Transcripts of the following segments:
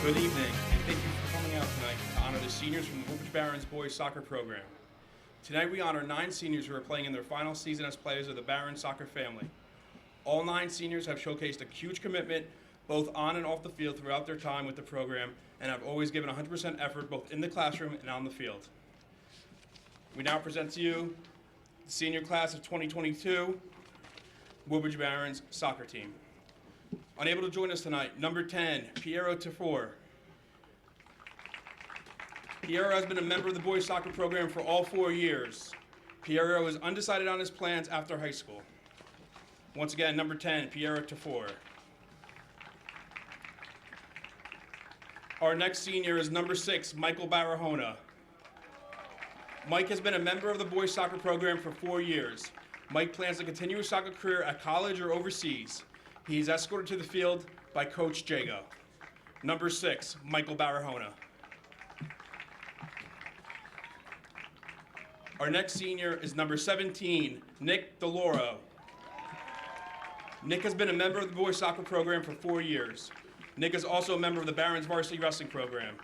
Good evening, and thank you for coming out tonight to honor the seniors from the Woodbridge Barons boys soccer program. Tonight we honor 9 seniors who are playing in their final season as players of the Barons soccer family. All 9 seniors have showcased a huge commitment both on and off the field throughout their time with the program and have always given 100% effort both in the classroom and on the field. We now present to you the senior class of 2022 Woodbridge Barons soccer team. Unable to join us tonight, number 10, Piero Tafour. Piero has been a member of the boys soccer program for all 4 years. Piero is undecided on his plans after high school. Once again, number 10, Piero Tafour. Our next senior is number 6, Michael Barahona. Mike has been a member of the boys soccer program for 4 years. Mike plans to continue his soccer career at college or overseas. He is escorted to the field by Coach Jago. Number 6, Michael Barahona. Our next senior is number 17, Nick DeLoro. Nick has been a member of the boys soccer program for 4 years. Nick is also a member of the Barons Varsity wrestling program.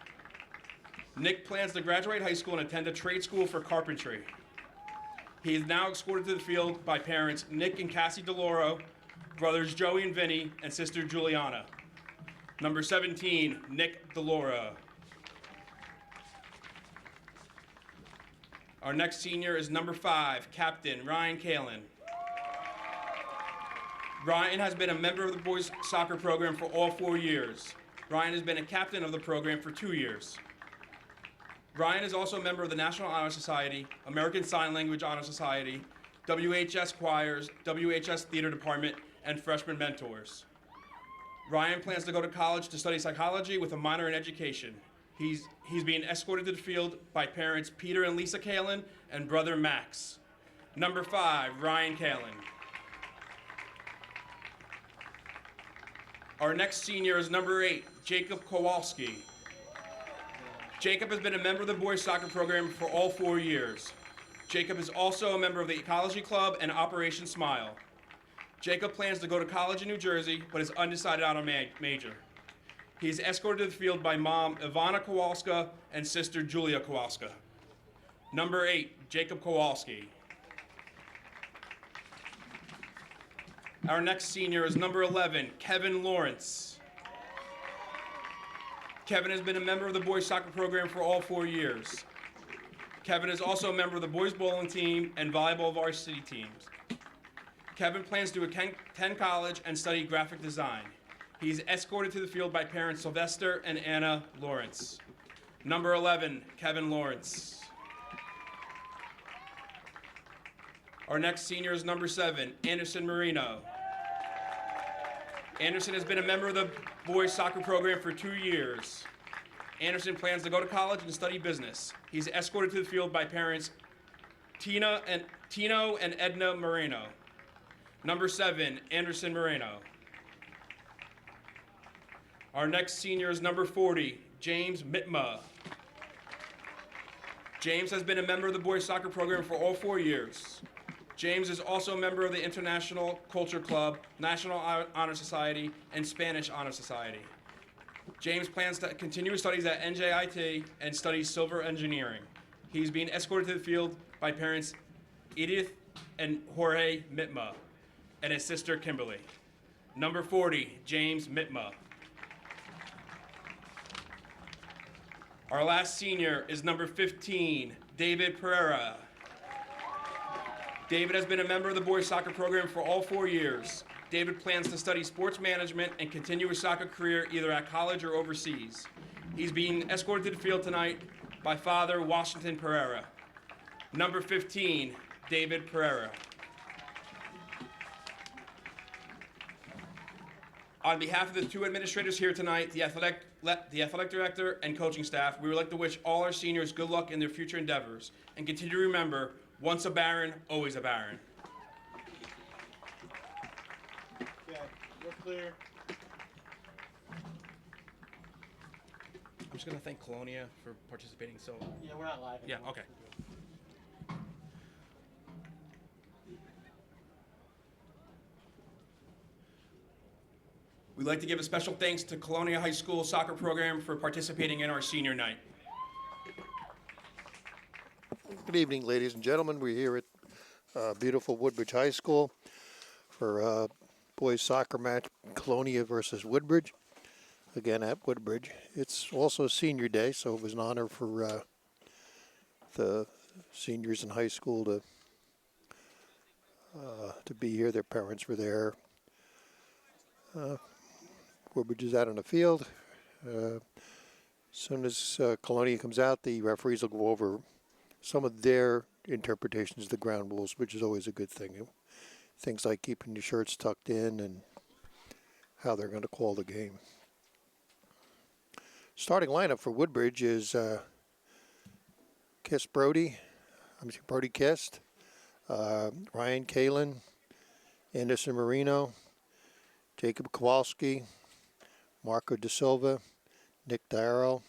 Nick plans to graduate high school and attend a trade school for carpentry. He is now escorted to the field by parents Nick and Cassie DeLoro, brothers Joey and Vinny, and sister Juliana. Number 17, Nick DeLoro. Our next senior is number 5, Captain Ryan Kalin. Ryan has been a member of the boys soccer program for all 4 years. Ryan has been a captain of the program for 2 years. Ryan is also a member of the National Honor Society, American Sign Language Honor Society, WHS Choirs, WHS Theater Department, and Freshman Mentors. Ryan plans to go to college to study psychology with a minor in education. He's being escorted to the field by parents Peter and Lisa Kalin and brother Max. Number 5, Ryan Kalin. Our next senior is number 8, Jacob Kowalski. Jacob has been a member of the boys soccer program for all 4 years. Jacob is also a member of the Ecology Club and Operation Smile. Jacob plans to go to college in New Jersey, but is undecided on a major. He is escorted to the field by mom Ivana Kowalska and sister Julia Kowalska. Number 8, Jacob Kowalski. Our next senior is number 11, Kevin Lawrence. Kevin has been a member of the boys soccer program for all 4 years. Kevin is also a member of the boys bowling team and volleyball varsity teams. Kevin plans to attend college and study graphic design. He is escorted to the field by parents Sylvester and Anna Lawrence. Number 11, Kevin Lawrence. Our next senior is number 7, Anderson Marino. Anderson has been a member of the boys soccer program for 2 years. Anderson plans to go to college and study business. He's escorted to the field by parents Tino and Edna Moreno. Number 7, Anderson Moreno. Our next senior is number 40, James Mitma. James has been a member of the boys soccer program for all 4 years. James is also a member of the International Culture Club, National Honor Society, and Spanish Honor Society. James plans to continue his studies at NJIT and study civil engineering. He's being escorted to the field by parents Edith and Jorge Mitma and his sister Kimberly. Number 40, James Mitma. Our last senior is number 15, David Pereira. David has been a member of the boys soccer program for all 4 years. David plans to study sports management and continue his soccer career either at college or overseas. He's being escorted to the field tonight by Father Washington Pereira. Number 15, David Pereira. On behalf of the 2 administrators here tonight, the athletic director and coaching staff, we would like to wish all our seniors good luck in their future endeavors and continue to remember, once a Baron, always a Baron. Okay, we're clear. I'm just going to thank Colonia for participating. So Yeah, we're not live yeah, anymore. okay. We'd like to give a special thanks to Colonia High School soccer program for participating in our senior night. Good evening, ladies and gentlemen. We're here at beautiful Woodbridge High School for boys soccer match, Colonia versus Woodbridge. Again at Woodbridge. It's also senior day, so it was an honor for the seniors in high school to be here. Their parents were there. Woodbridge is out on the field. As soon as Colonia comes out, the referees will go over some of their interpretations of the ground rules, which is always a good thing. Things like keeping your shirts tucked in and how they're going to call the game. Starting lineup for Woodbridge is Brody Kist, Ryan Kalin, Anderson Marino, Jacob Kowalski, Marco De Silva, Nick Darrow,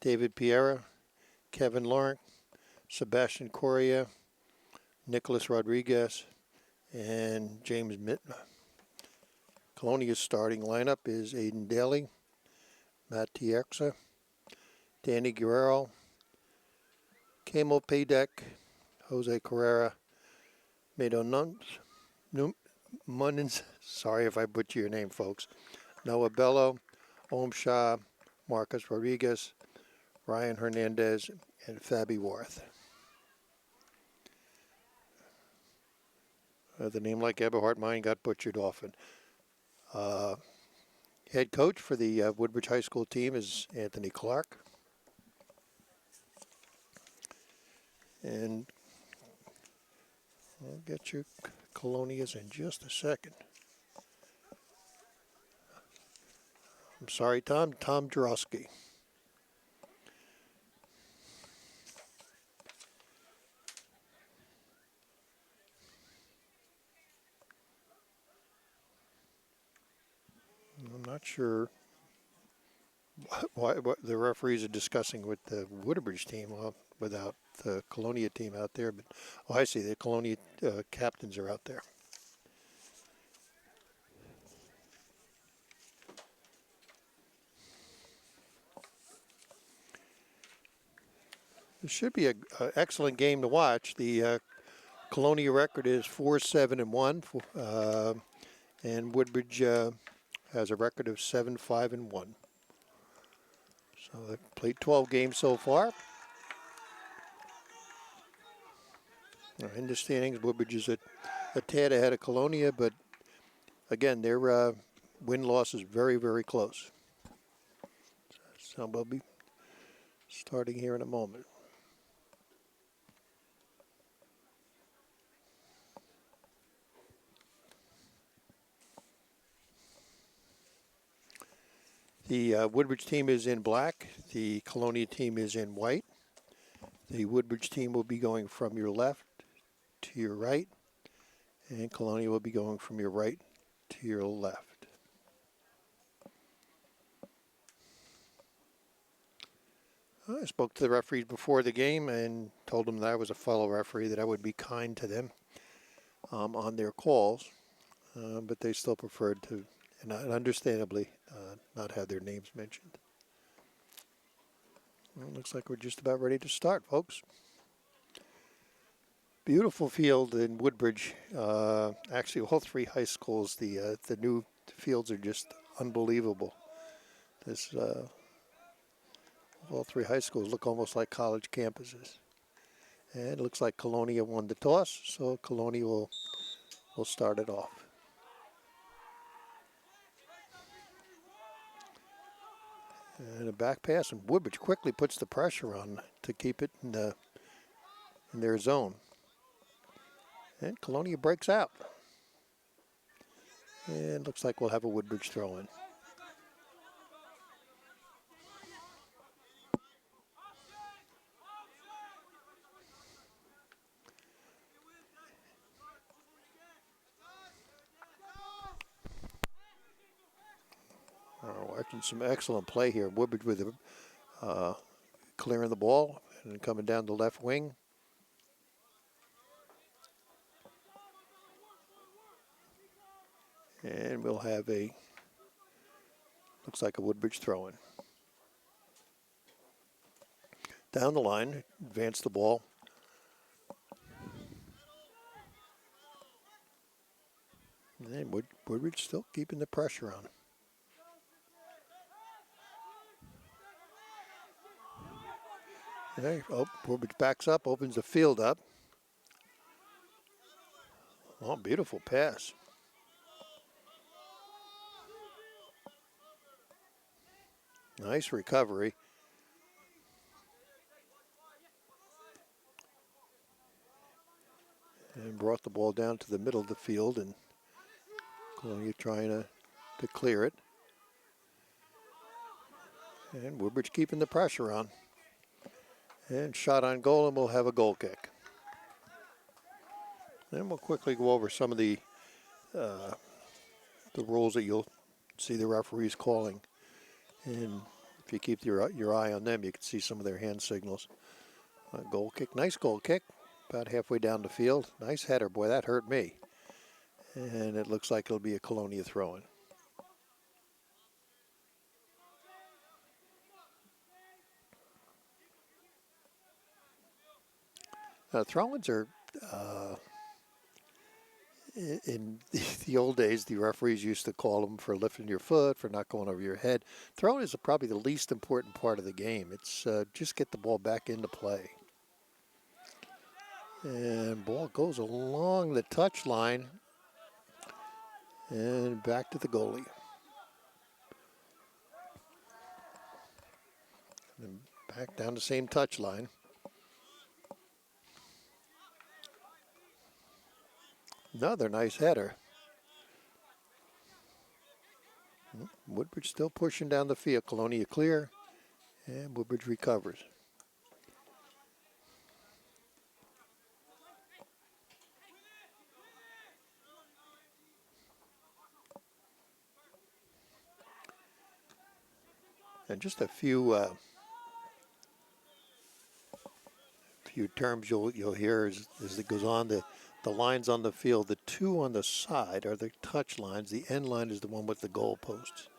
David Piera, Kevin Lawrence, Sebastian Correa, Nicholas Rodriguez, and James Mitna. Colonia's starting lineup is Aiden Daly, Matt Tierxa, Danny Guerrero, Camo Paydek, Jose Carrera, Mado Munnins, sorry if I butcher your name, folks, Noah Bello, Om Shah, Marcus Rodriguez, Ryan Hernandez, and Fabi Worth. The name like Eberhard, mine got butchered often. Head coach for the Woodbridge High School team is Anthony Clark. And I'll get you Colonias in just a second. I'm sorry, Tom Jarowski. I'm not sure what the referees are discussing with the Woodbridge team without the Colonia team out there. But I see the Colonia captains are out there. It should be an excellent game to watch. The Colonia record is 4-7-1, and Woodbridge has a record of 7-5-1. So they've played 12 games so far. In the standings, Woodbridge is a tad ahead of Colonia, but again, their win-loss is very, very close. So we'll be starting here in a moment. The Woodbridge team is in black. The Colonia team is in white. The Woodbridge team will be going from your left to your right, and Colonia will be going from your right to your left. I spoke to the referees before the game and told them that I was a fellow referee, that I would be kind to them on their calls, but they still preferred to, and understandably, not have their names mentioned. Well, looks like we're just about ready to start, folks. Beautiful field in Woodbridge. Actually, all three high schools, the new fields are just unbelievable. All three high schools look almost like college campuses. And it looks like Colonia won the toss, so Colonia will start it off. And a back pass, and Woodbridge quickly puts the pressure on to keep it in their zone. And Colonia breaks out. And looks like we'll have a Woodbridge throw-in. Watching some excellent play here. Woodbridge with clearing the ball and coming down the left wing. And we'll have a Looks like a Woodbridge throw-in. Down the line, advance the ball. And Woodbridge still keeping the pressure on. Okay, Woodbridge backs up, opens the field up. Oh, beautiful pass. Nice recovery. And brought the ball down to the middle of the field, and Colonia trying to clear it. And Woodbridge keeping the pressure on. And shot on goal, and we'll have a goal kick. Then we'll quickly go over some of the rules that you'll see the referees calling. And if you keep your eye on them, you can see some of their hand signals. Goal kick, nice goal kick, about halfway down the field. Nice header, boy, that hurt me. And it looks like it'll be a Colonia throw-in. Throw-ins are, in the old days, the referees used to call them for lifting your foot, for not going over your head. Throw-in is probably the least important part of the game. It's just get the ball back into play. And ball goes along the touch line and back to the goalie. And back down the same touch line. Another nice header. Woodbridge still pushing down the field. Colonia clear, and Woodbridge recovers. And just a few terms you'll hear as it goes on. The lines on the field, the two on the side are the touch lines. The end line is the one with the goal posts.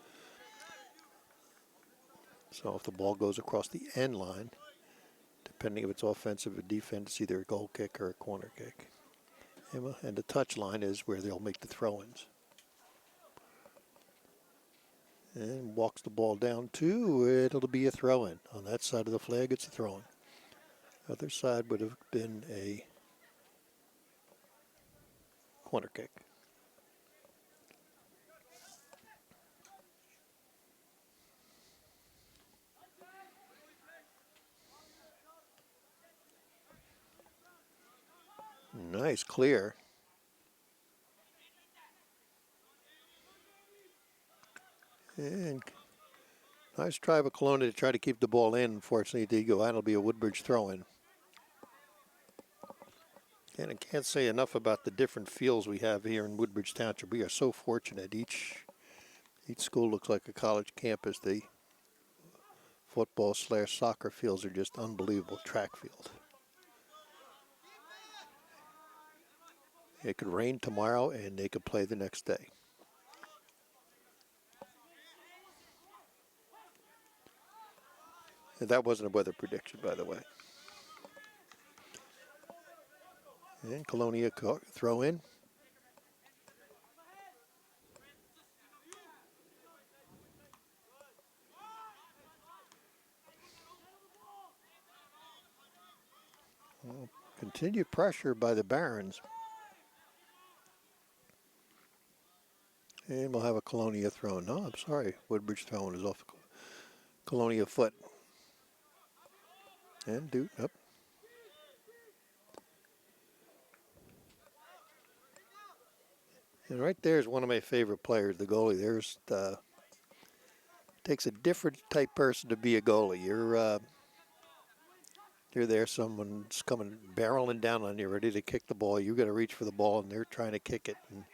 So if the ball goes across the end line, depending if it's offensive or defense, it's either a goal kick or a corner kick. And the touch line is where they'll make the throw-ins. And walks the ball down to, it'll be a throw-in. On that side of the flag, it's a throw-in. Other side would have been a corner kick. Nice clear. And nice try by Colonia to try to keep the ball in. Unfortunately, it did go out. It'll be a Woodbridge throw-in. And I can't say enough about the different fields we have here in Woodbridge Township. We are so fortunate. Each school looks like a college campus. The football/soccer fields are just unbelievable. Track field. It could rain tomorrow and they could play the next day. And that wasn't a weather prediction, by the way. And Colonia throw in. Well, continued pressure by the Barons. And we'll have a Colonia throw. No, I'm sorry. Woodbridge throwing is off Colonia foot. And up. And right there is one of my favorite players, the goalie. There's takes a different type person to be a goalie. You're there, someone's coming barreling down on you, ready to kick the ball. You got to reach for the ball, and they're trying to kick it. And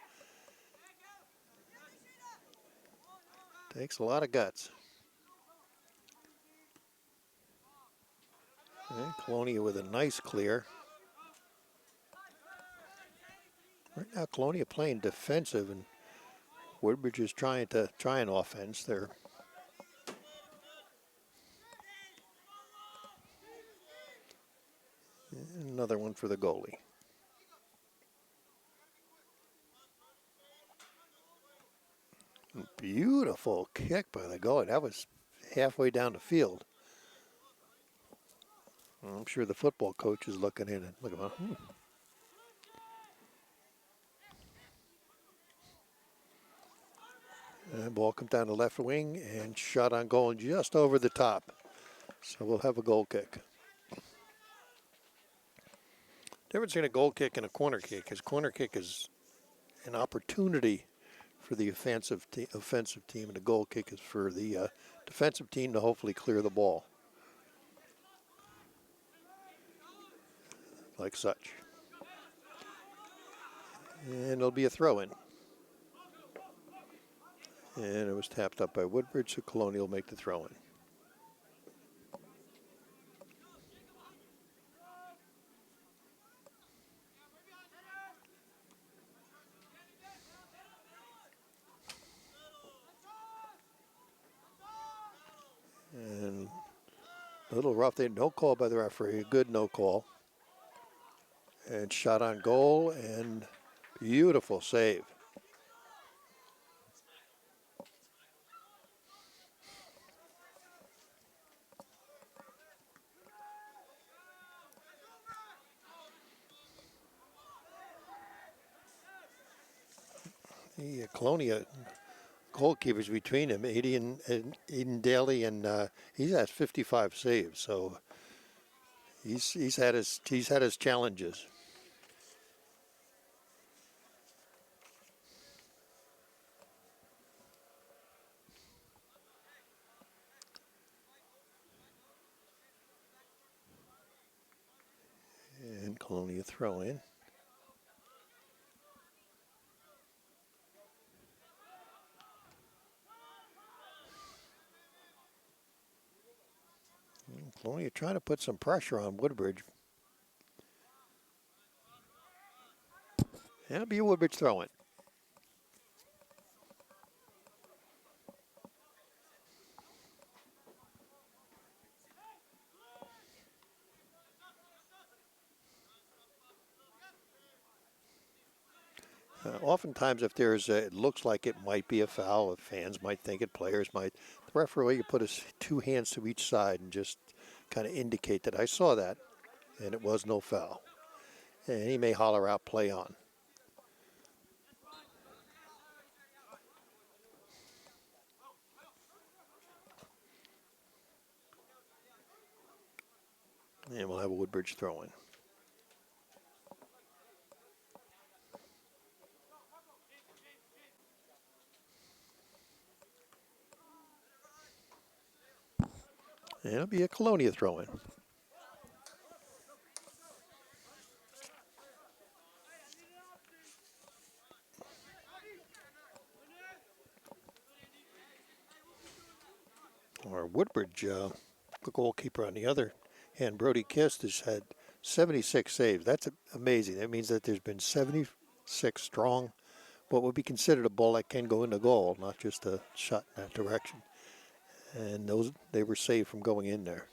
takes a lot of guts. And Colonia with a nice clear. Right now, Colonia playing defensive, and Woodbridge is trying an offense. They're another one for the goalie. Beautiful kick by the goalie. That was halfway down the field. I'm sure the football coach is looking in and looking at And ball comes down the left wing and shot on goal just over the top. So we'll have a goal kick. Difference between a goal kick and a corner kick is corner kick is an opportunity for the offensive team, and the goal kick is for the defensive team to hopefully clear the ball. Like such. And it'll be a throw-in. And it was tapped up by Woodbridge, so Colonia will make the throw-in. And a little rough there, no call by the referee, a good no call. And shot on goal, and beautiful save. The Colonia goalkeepers between him, Aiden Daly, and he has 55 saves, so he's had his challenges. And Colonia throw in. Colonia trying to put some pressure on Woodbridge. That'll be a Woodbridge throw in. Oftentimes, if it looks like it might be a foul, if fans might think it, players might, the referee put his two hands to each side and just kind of indicate that I saw that, and it was no foul. And he may holler out, play on. And we'll have a Woodbridge throw in. And it'll be a Colonia throw in. Or Woodbridge, the goalkeeper on the other hand, Brody Kist, has had 76 saves. That's amazing. That means that there's been 76 strong, what would be considered a ball that can go in the goal, not just a shot in that direction. And they were saved from going in there.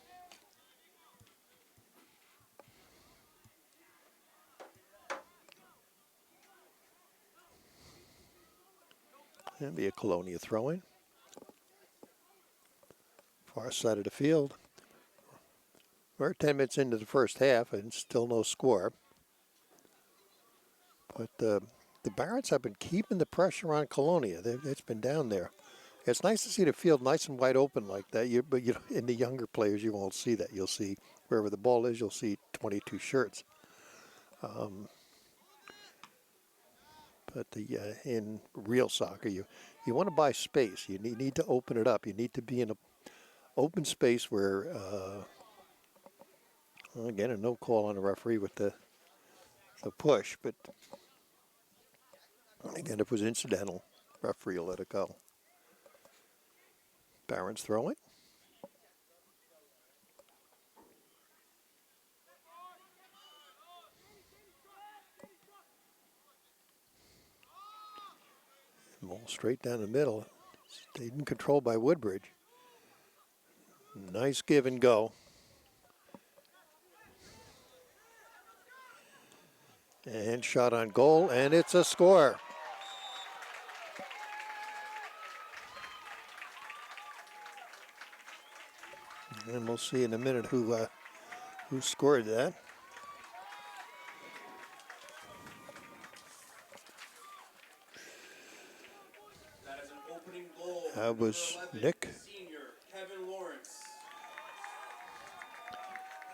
And be a Colonia throw-in. Far side of the field. We're 10 minutes into the first half and still no score. But the Barons have been keeping the pressure on Colonia. It's been down there. It's nice to see the field nice and wide open like that. But in the younger players, you won't see that. You'll see wherever the ball is, you'll see 22 shirts. But in real soccer, you want to buy space. You need to open it up. You need to be in an open space where, again, a no call on the referee with the push. But again, if it was incidental, referee will let it go. Barons throw it. Ball straight down the middle. Stayed in control by Woodbridge. Nice give and go. And shot on goal, and it's a score. And we'll see in a minute who scored that. That is an opening goal. That was Number 11, Nick. Senior Kevin Lawrence.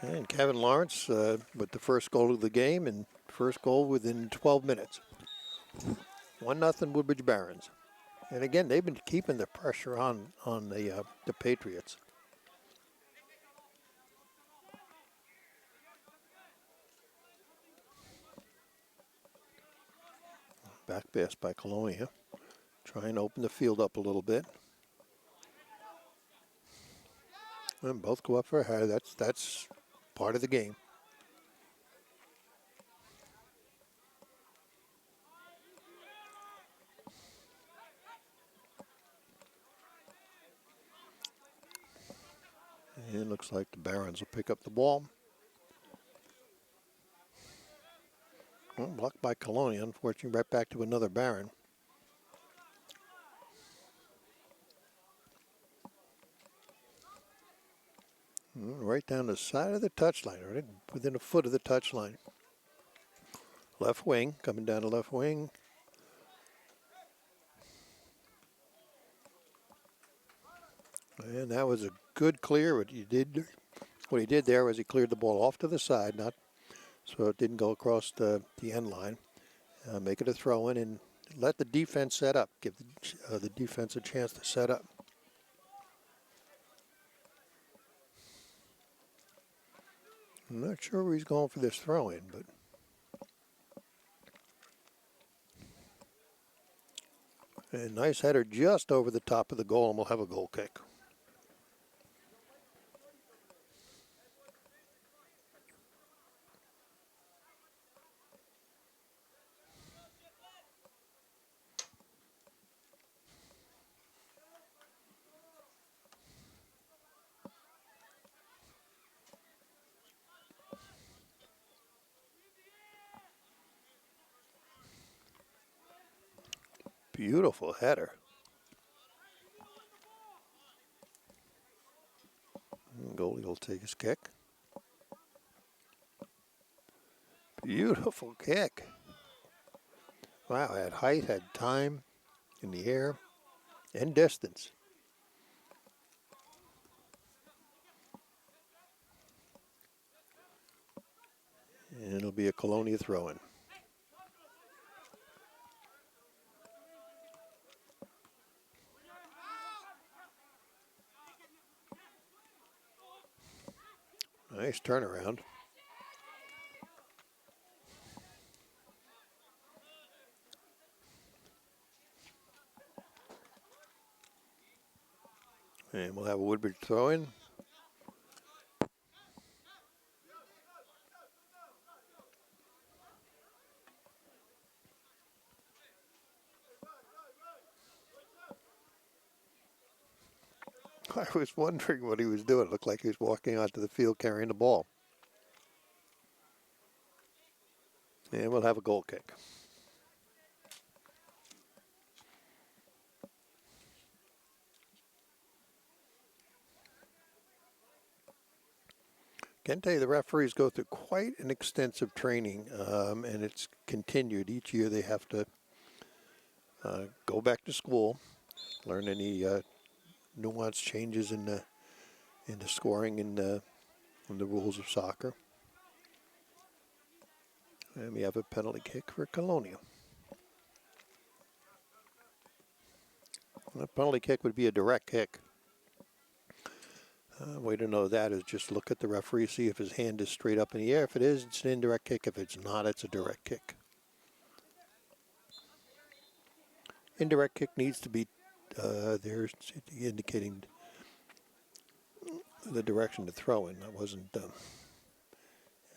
And Kevin Lawrence with the first goal of the game, and first goal within 12 minutes. 1-0 Woodbridge Barons. And again, they've been keeping the pressure on the Patriots. Back pass by Colonia. Trying to open the field up a little bit. And both go up for a header. That's part of the game. And it looks like the Barons will pick up the ball. Well, blocked by Colonia. Unfortunately, right back to another Baron. Right down the side of the touchline, right within a foot of the touchline. Left wing, coming down the left wing. And that was a good clear. What he did there was he cleared the ball off to the side, not so it didn't go across the end line. Make it a throw in and let the defense set up. Give the defense a chance to set up. I'm not sure where he's going for this throw in, but a nice header just over the top of the goal, and we'll have a goal kick. Beautiful header. And goalie will take his kick. Beautiful kick. Wow, had height, had time in the air, and distance. And it'll be a Colonia throw-in. Nice turnaround. And we'll have a Woodbridge throw-in. I was wondering what he was doing. It looked like he was walking onto the field carrying the ball. And we'll have a goal kick. Can tell you the referees go through quite an extensive training, and it's continued. Each year they have to go back to school, learn any nuanced changes in the scoring and in the rules of soccer. And we have a penalty kick for Colonia. A penalty kick would be a direct kick. Way to know that is just look at the referee, see if his hand is straight up in the air. If it is, it's an indirect kick. If it's not, it's a direct kick. Indirect kick needs to be there indicating the direction to throw in. That wasn't,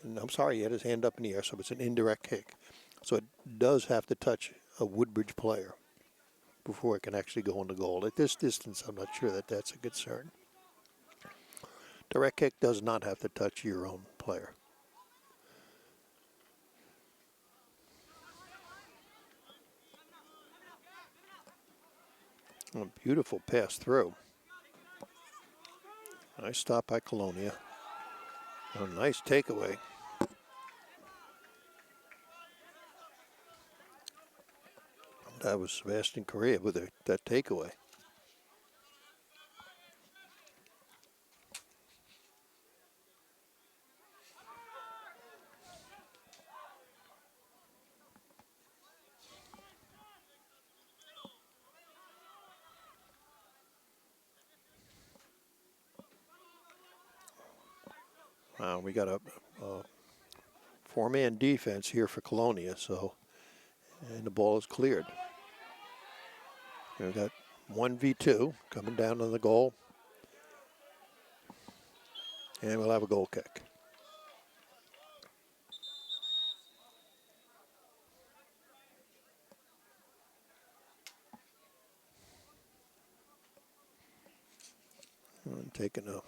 and I'm sorry, he had his hand up in the air, so it's an indirect kick. So it does have to touch a Woodbridge player before it can actually go in the goal. At this distance, I'm not sure that that's a concern. Direct kick does not have to touch your own player. A beautiful pass through. Nice stop by Colonia. A nice takeaway. That was Sebastian Correa with that takeaway. We got a four-man defense here for Colonia, and the ball is cleared. We've got 1v2 coming down on the goal, and we'll have a goal kick. And taking a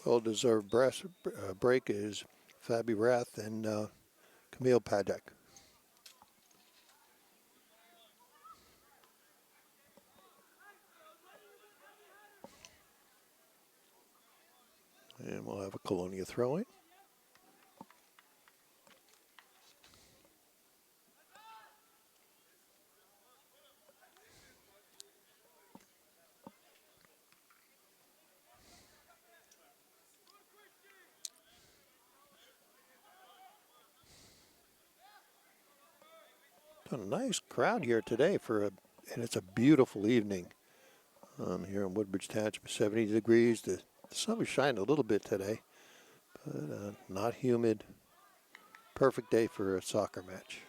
well-deserved break is Fabi Rath and Camille Paddock. And we'll have a Colonia throw-in. A nice crowd here today and it's a beautiful evening here in Woodbridge Township. 70 degrees. The sun was shining a little bit today, but not humid. Perfect day for a soccer match.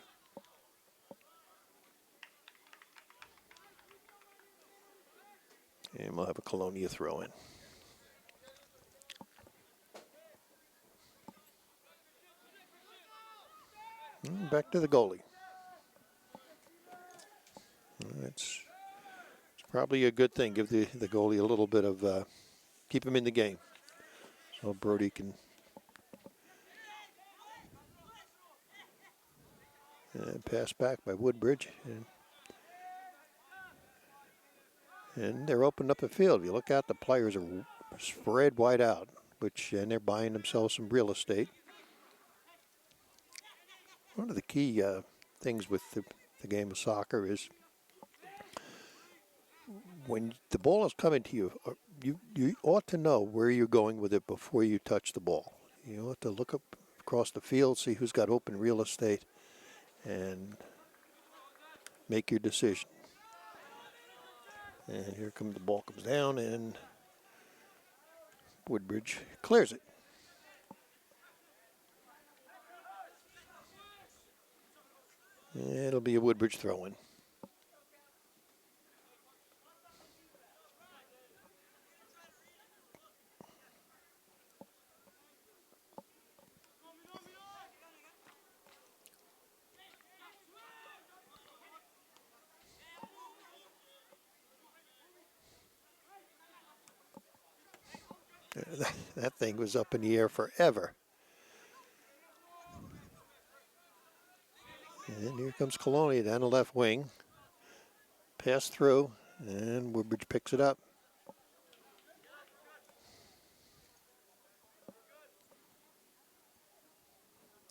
And we'll have a Colonia throw-in. Back to the goalie. It's probably a good thing. Give the goalie a little bit of, keep him in the game. So Brody can pass back by Woodbridge. And they're opening up the field. If you look out, the players are spread wide out, and they're buying themselves some real estate. One of the key things with the game of soccer is when the ball is coming to you, you ought to know where you're going with it before you touch the ball. You ought to look up across the field, see who's got open real estate, and make your decision. And here comes the ball comes down, and Woodbridge clears it. And it'll be a Woodbridge throw-in. That thing was up in the air forever. And here comes Colonia down the left wing. Pass through, and Woodbridge picks it up.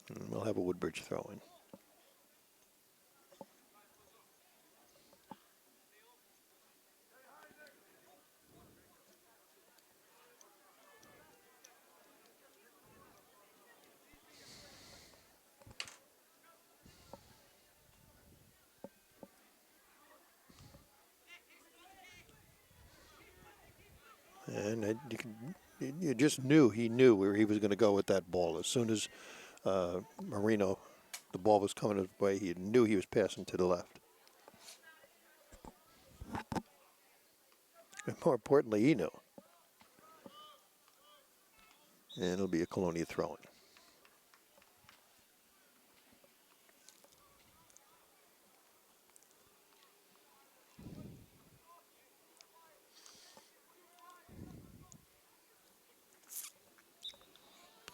And we'll have a Woodbridge throw-in. And you just knew he knew where he was going to go with that ball. As soon as Marino, the ball was coming his way, he knew he was passing to the left. And more importantly, he knew. And it'll be a Colonia throw-in.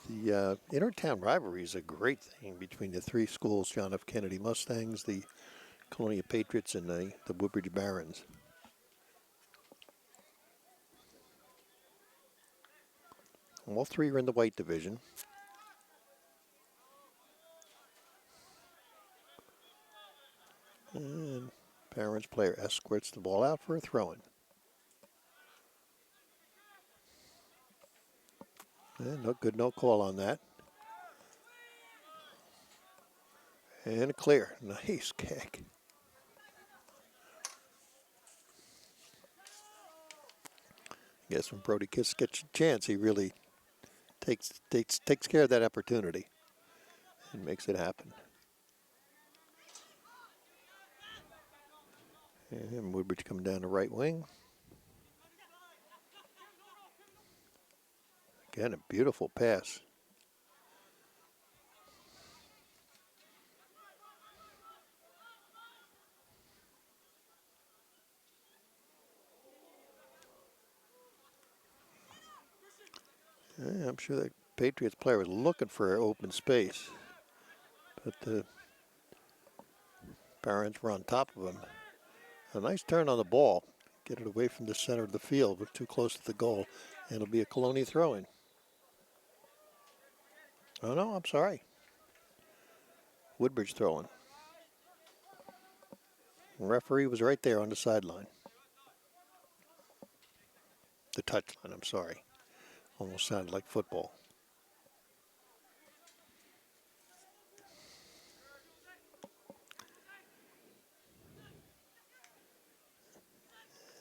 The intertown rivalry is a great thing between the three schools: John F. Kennedy Mustangs, the Colonia Patriots and the Woodbridge Barons. All three are in the white division. And Barons player escorts the ball out for a throw-in. And no good, no call on that. And a clear. Nice kick. I guess when Brody Kiss gets a chance, he really takes care of that opportunity and makes it happen. And Woodbridge coming down the right wing. Again, a beautiful pass. I'm sure that Patriots player was looking for open space, but the Barons were on top of him. A nice turn on the ball. Get it away from the center of the field. We're too close to the goal. And it'll be a Colonia throw-in. Oh, no, I'm sorry. Woodbridge throwing. The referee was right there on the sideline. The touchline, I'm sorry. Almost sounded like football.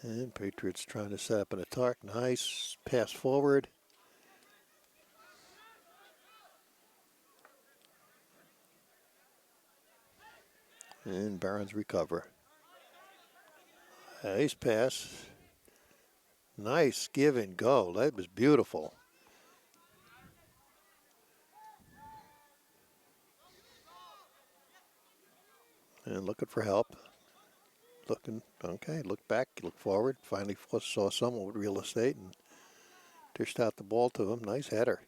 And Patriots trying to set up an attack. Nice pass forward. And Barons recover. Nice pass. Nice give and go. That was beautiful. And looking for help. Looking, okay, look back, look forward. Finally saw someone with real estate and dished out the ball to him. Nice header.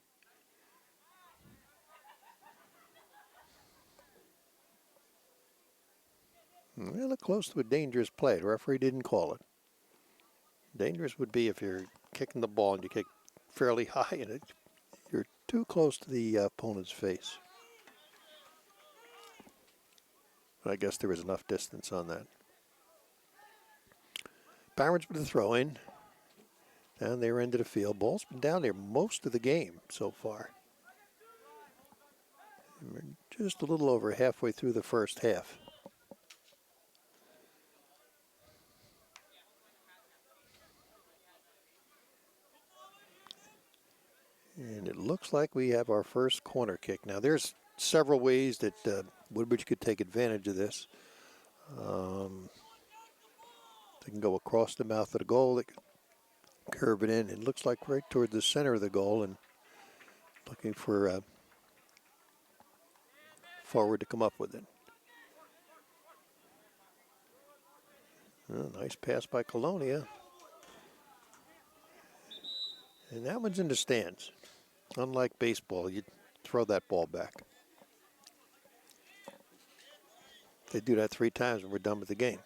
They look close to a dangerous play. The referee didn't call it. Dangerous would be if you're kicking the ball and you kick fairly high and you're too close to the opponent's face. I guess there was enough distance on that. Barons with the throw in. Down their end of the field. Ball's been down there most of the game so far. We're just a little over halfway through the first half. And it looks like we have our first corner kick. Now, there's several ways that Woodbridge could take advantage of this. They can go across the mouth of the goal. They can curve it in. It looks like right toward the center of the goal and looking for forward to come up with it. Nice pass by Colonia. And that one's in the stands. Unlike baseball, you throw that ball back. They do that 3 times and we're done with the game.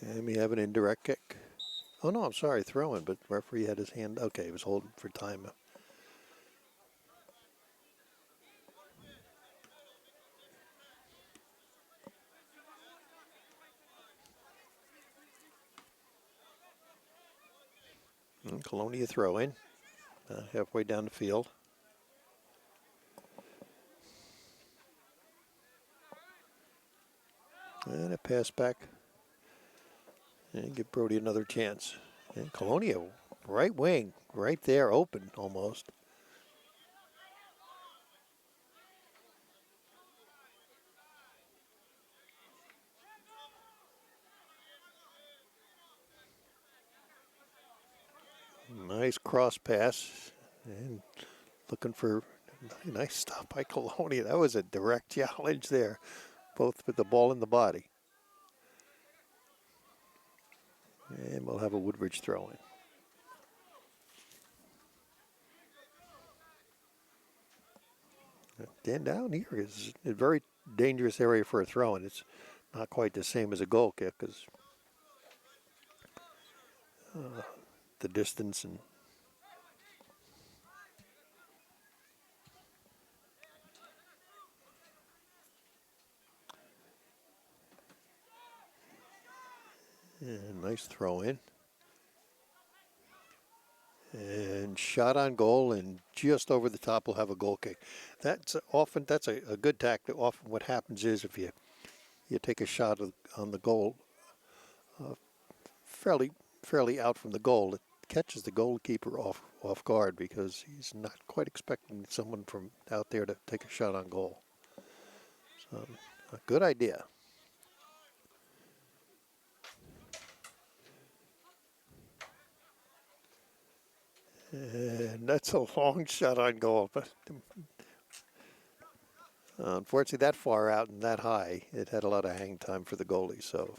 And we have an indirect kick. Oh, no, I'm sorry, throwing, but the referee had his hand. Okay, he was holding for time. And Colonia throw in. Halfway down the field. And a pass back. And give Brody another chance. And Colonia, right wing, right there, open almost. Nice cross pass. And looking for a nice stop by Colonia. That was a direct challenge there, both with the ball and the body. And we'll have a Woodbridge throw in. And down here is a very dangerous area for a throw, and it's not quite the same as a goal kick because the distance and nice throw in. And shot on goal, and just over the top will have a goal kick. That's a good tactic. Often what happens is if you take a shot on the goal fairly out from the goal, it catches the goalkeeper off guard because he's not quite expecting someone from out there to take a shot on goal. So a good idea. And that's a long shot on goal, but unfortunately that far out and that high, it had a lot of hang time for the goalie. So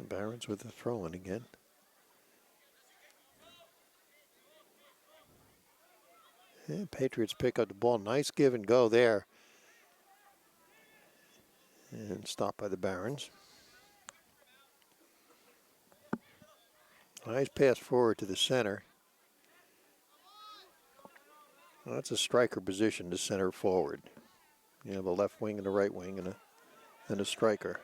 Barons with the throw-in again. And Patriots pick up the ball. Nice give and go there. And stopped by the Barons. Nice pass forward to the center. Well, that's a striker position, the center forward. You have a left wing and a right wing and a striker.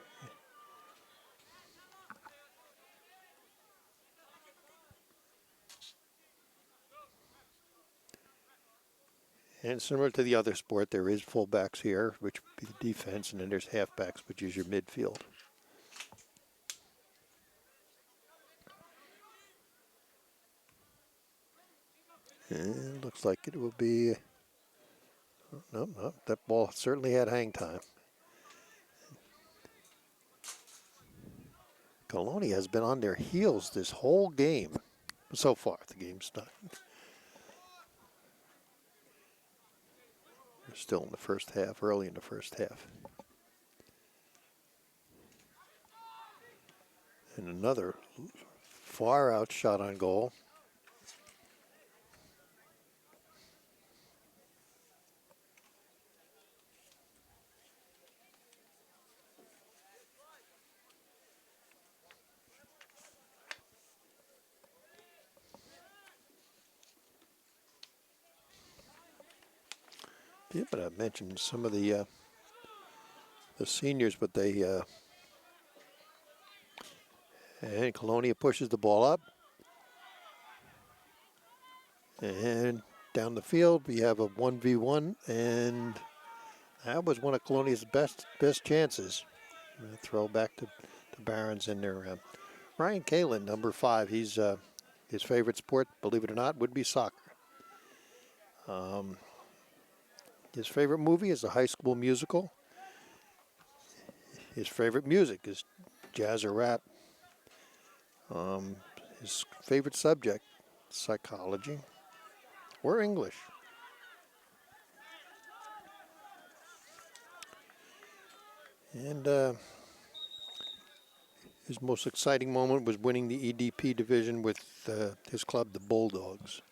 And similar to the other sport, there is fullbacks here, which would be the defense, and then there's halfbacks, which is your midfield. And looks like it will be. No, that ball certainly had hang time. Colonia has been on their heels this whole game. So far, the game's not. They're still in the first half, early in the first half. And another far out shot on goal. Yeah, but I mentioned some of the seniors, but and Colonia pushes the ball up. And down the field, we have a 1v1, and that was one of Colonia's best chances. Throw back to Barons in there. Ryan Kalin, number 5, he's his favorite sport, believe it or not, would be soccer. His favorite movie is a High School Musical. His favorite music is jazz or rap. His favorite subject, psychology or English. And his most exciting moment was winning the EDP division with his club, the Bulldogs.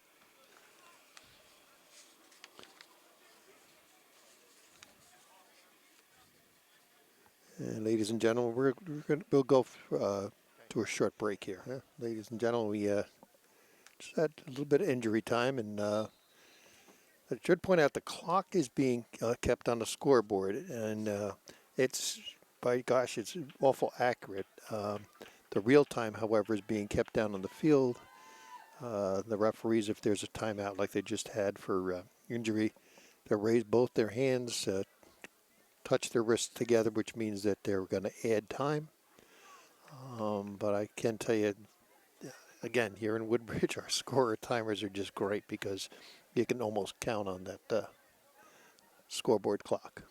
And ladies and gentlemen, we'll go to a short break here. Ladies and gentlemen, we just had a little bit of injury time, and I should point out the clock is being kept on the scoreboard, and it's, by gosh, it's awful accurate. The real time, however, is being kept down on the field. The referees, if there's a timeout like they just had for injury, they'll raise both their hands, touch their wrists together, which means that they're going to add time. But I can tell you, again, here in Woodbridge, our scorer timers are just great because you can almost count on that scoreboard clock.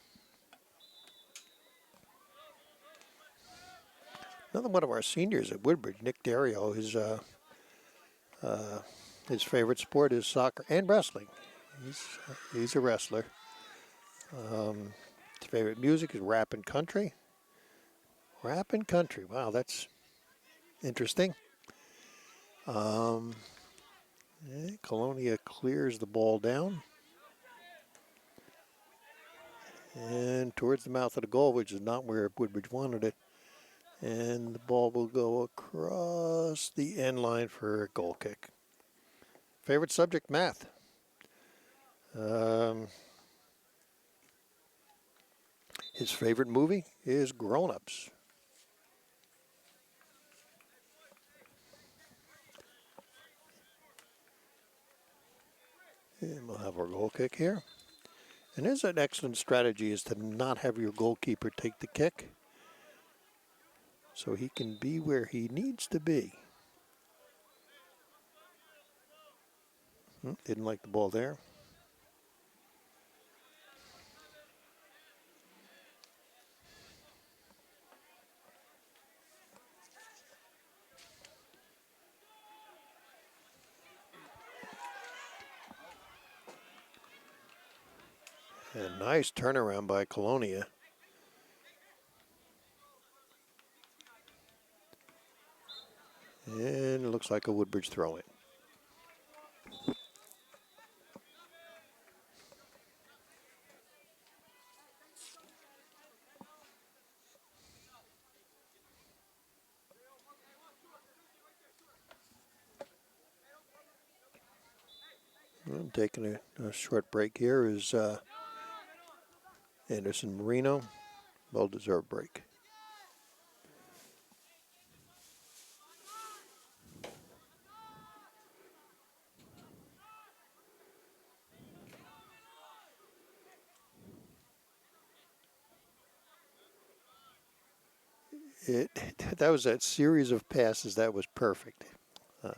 Another one of our seniors at Woodbridge, Nick Dario, his favorite sport is soccer and wrestling. He's a wrestler. His favorite music is rap and country. Rap and country. Wow, that's interesting. Colonia clears the ball down. And towards the mouth of the goal, which is not where Woodbridge wanted it. And the ball will go across the end line for a goal kick. Favorite subject, math. His favorite movie is Grown Ups. And we'll have our goal kick here. And there's an excellent strategy is to not have your goalkeeper take the kick so he can be where he needs to be. Didn't like the ball there. A nice turnaround by Colonia. And it looks like a Woodbridge throw-in. Well, taking a short break here is Anderson Marino. Well-deserved break. That was that series of passes that was perfect.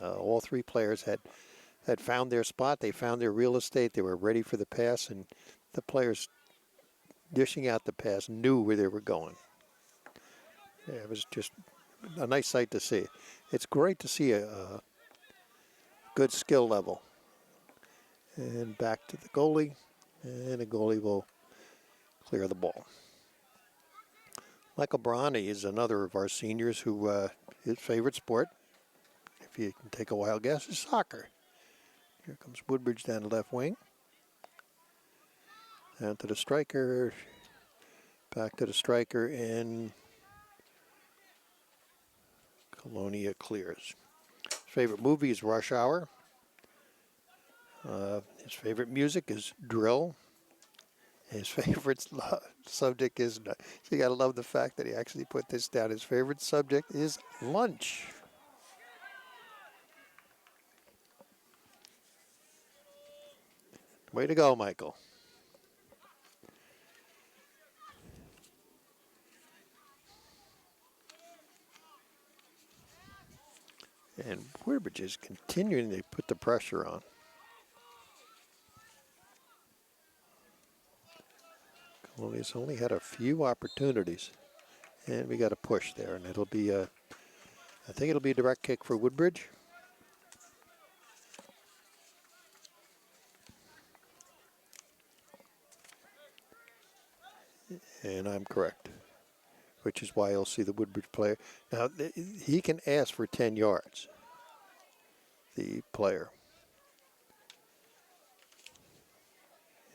All three players had found their spot. They found their real estate. They were ready for the pass, and the players dishing out the pass knew where they were going. Yeah, it was just a nice sight to see. It's great to see a good skill level. And back to the goalie, and the goalie will clear the ball. Michael Brani is another of our seniors who his favorite sport, if you can take a wild guess, is soccer. Here comes Woodbridge down the left wing. Down to the striker, back to the striker, and Colonia clears. His favorite movie is Rush Hour. His favorite music is drill. His favorite subject is, so you gotta love the fact that he actually put this down. His favorite subject is lunch. Way to go, Michael. And Woodbridge is continuing to put the pressure on. Colonia's only had a few opportunities. And we got a push there. And it'll be I think it'll be a direct kick for Woodbridge. And I'm correct. Which is why you'll see the Woodbridge player. Now, he can ask for 10 yards. The player.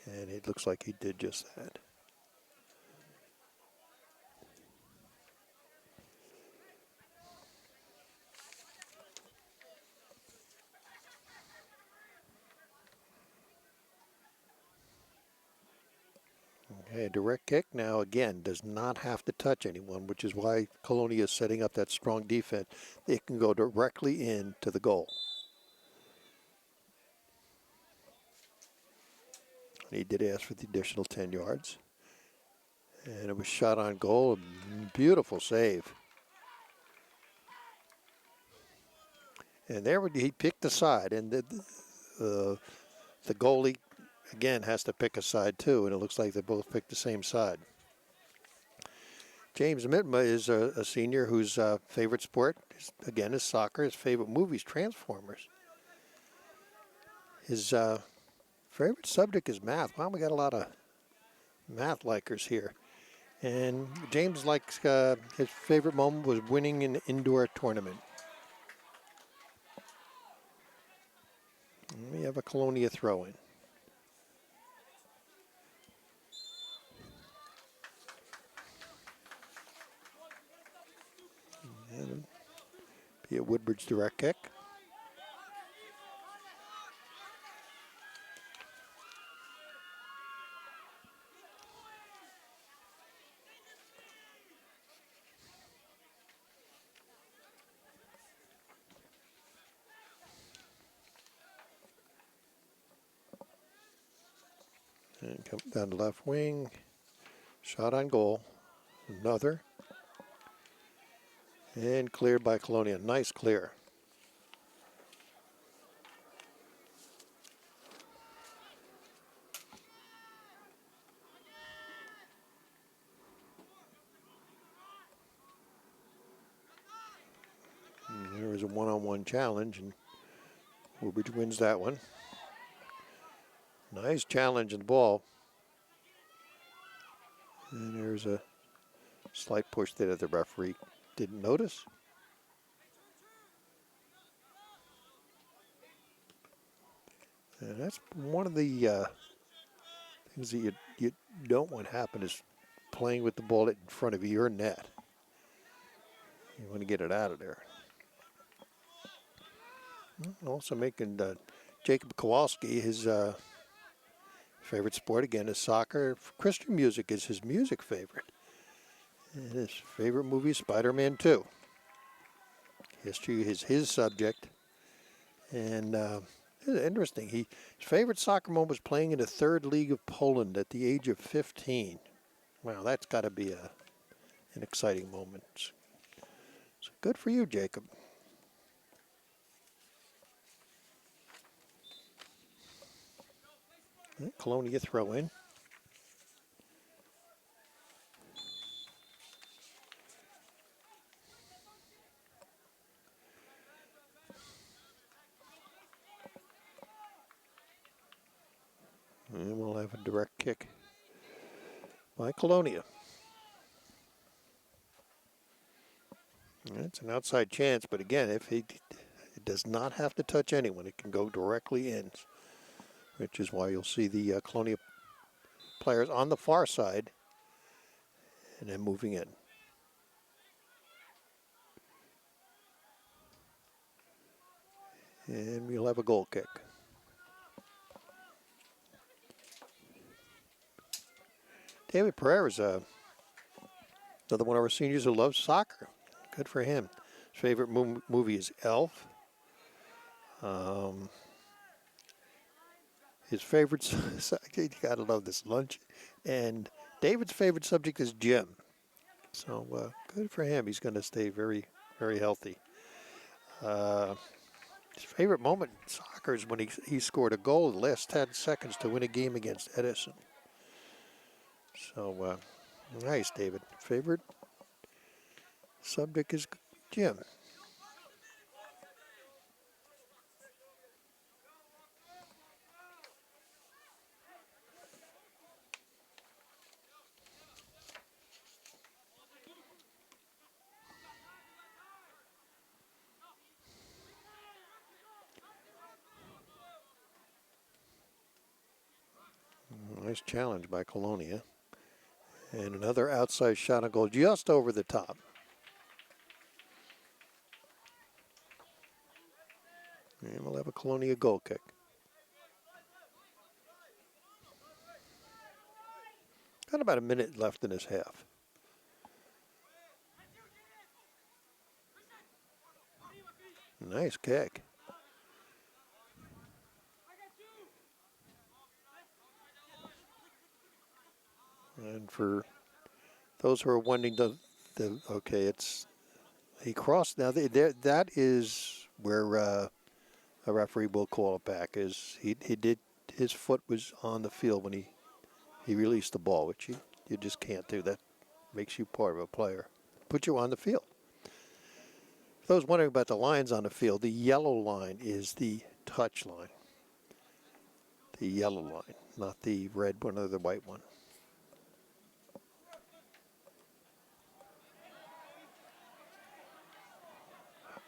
And it looks like he did just that. Okay, a direct kick now again does not have to touch anyone, which is why Colonia is setting up that strong defense. It can go directly into the goal. And he did ask for the additional 10 yards. And it was shot on goal. A beautiful save. And there he picked the side. And the goalie, again, has to pick a side too. And it looks like they both picked the same side. James Mitma is a senior whose favorite sport, again, is soccer. His favorite movie is Transformers. His favorite subject is math. Wow, we got a lot of math likers here. And James likes, his favorite moment was winning an indoor tournament. And we have a Colonia throw-in. And be a Woodbridge direct kick. And come down the left wing. Shot on goal. Another. And cleared by Colonia. Nice clear. And there was a one-on-one challenge, and Woodbridge wins that one. Nice challenge in the ball. And there's a slight push there that the referee didn't notice. And that's one of the things that you don't want to happen is playing with the ball in front of your net. You want to get it out of there. Also making Jacob Kowalski, his favorite sport again is soccer. Christian music is his music favorite. And his favorite movie is Spider-Man 2. History is his subject. And it's interesting. His favorite soccer moment was playing in the third league of Poland at the age of 15. Wow, that's got to be an exciting moment. So good for you, Jacob. Colonia throw in. And we'll have a direct kick by Colonia. It's an outside chance, but again, if it does not have to touch anyone, it can go directly in, which is why you'll see the Colonia players on the far side and then moving in. And we'll have a goal kick. David Pereira's another one of our seniors who loves soccer. Good for him. His favorite movie is Elf. His favorite, you gotta love this lunch. And David's favorite subject is gym. So good for him. He's going to stay very, very healthy. His favorite moment in soccer is when he scored a goal in the last 10 seconds to win a game against Edison. So nice, David. Favorite subject is gym. Nice challenge by Colonia. And another outside shot on goal just over the top. And we'll have a Colonia goal kick. Got about a minute left in this half. Nice kick. And for those who are wondering, he crossed. Now that is where a referee will call it back. Is he did, his foot was on the field when he released the ball, which you just can't do. That makes you part of a player. Put you on the field. For those wondering about the lines on the field, the yellow line is the touch line. The yellow line, not the red one or the white one.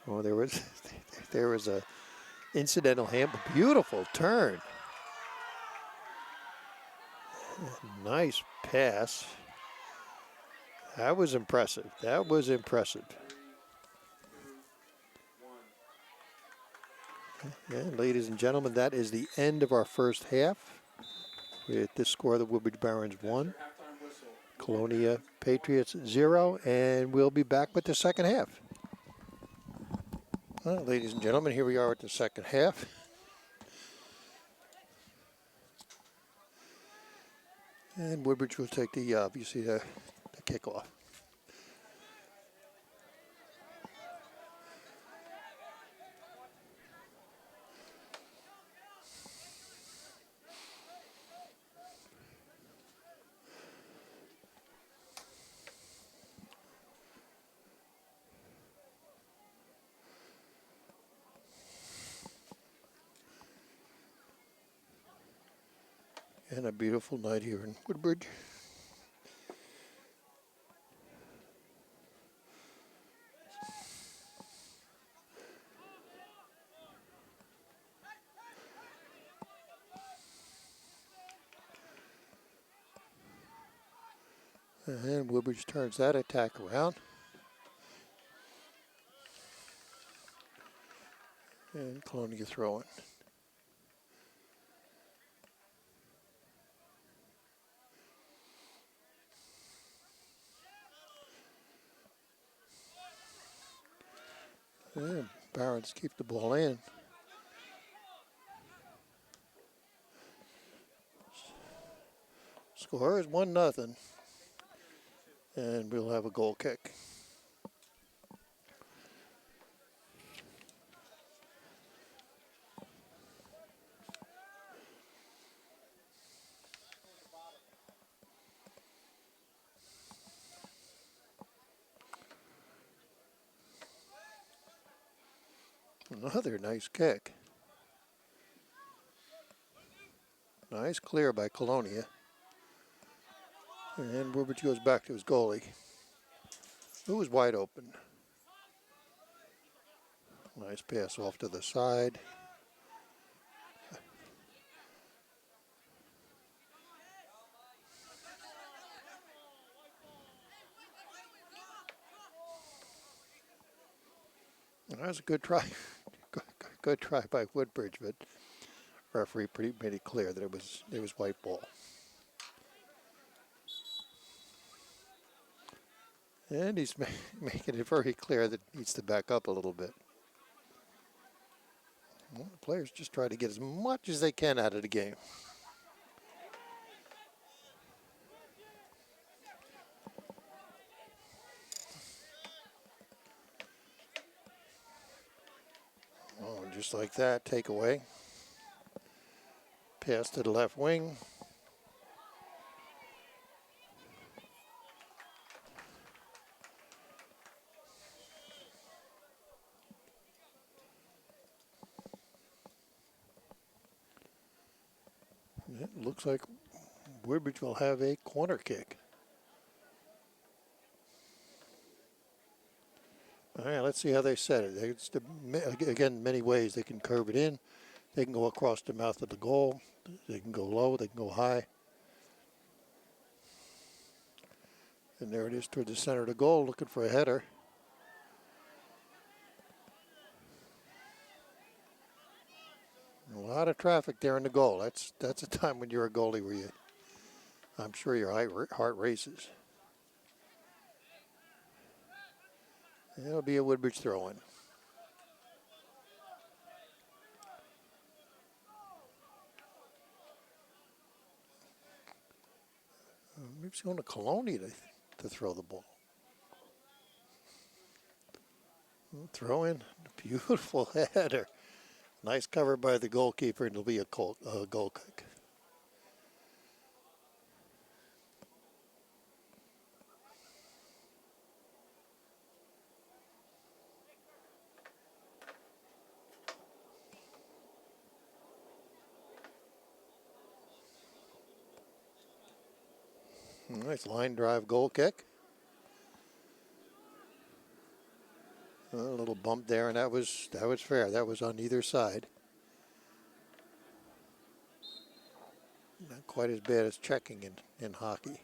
Oh, there was a incidental handball. Beautiful turn. Nice pass. That was impressive. That was impressive. And ladies and gentlemen, that is the end of our first half. With this score, the Woodbridge Barons 1, Colonia Patriots 0, and we'll be back with the second half. Well, ladies and gentlemen, here we are at the second half. And Woodbridge will take obviously the kickoff. And a beautiful night here in Woodbridge. And Woodbridge turns that attack around. And Colonia throwing. And Barons keep the ball in. Score is 1-0. And we'll have a goal kick. Another nice kick. Nice clear by Colonia. And Woodbridge goes back to his goalie, who was wide open. Nice pass off to the side. And that was a good try. Good try by Woodbridge, but referee made it clear that it was white ball. And he's making it very clear that he needs to back up a little bit. Well, the players just try to get as much as they can out of the game. Oh, just like that, takeaway. Pass to the left wing. It looks like Woodbridge will have a corner kick. All right, let's see how they set it. Again, many ways they can curve it in. They can go across the mouth of the goal. They can go low. They can go high. And there it is toward the center of the goal, looking for a header. A lot of traffic there in the goal. That's a time when you're a goalie where I'm sure your heart races. It'll be a Woodbridge throw-in. Maybe it's going to Colonia to throw the ball. Throw in, beautiful header. Nice cover by the goalkeeper, and it'll be a goal kick. Nice line drive goal kick. A little bump there, and that was fair. That was on either side. Not quite as bad as checking in hockey.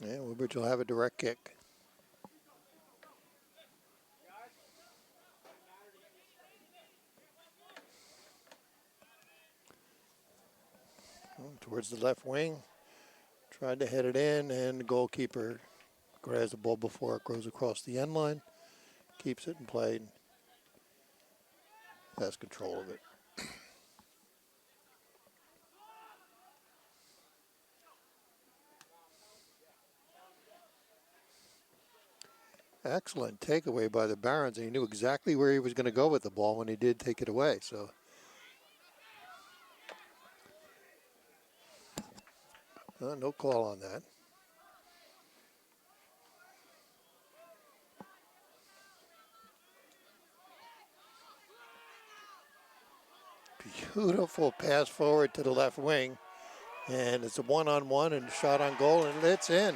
Yeah, Woodbridge will have a direct kick. Towards the left wing. Tried to head it in, and the goalkeeper grabs the ball before it goes across the end line. Keeps it in play and has control of it. Excellent takeaway by the Barons, and he knew exactly where he was going to go with the ball when he did take it away. So, no call on that. Beautiful pass forward to the left wing, and it's a one-on-one and shot on goal, and it's in.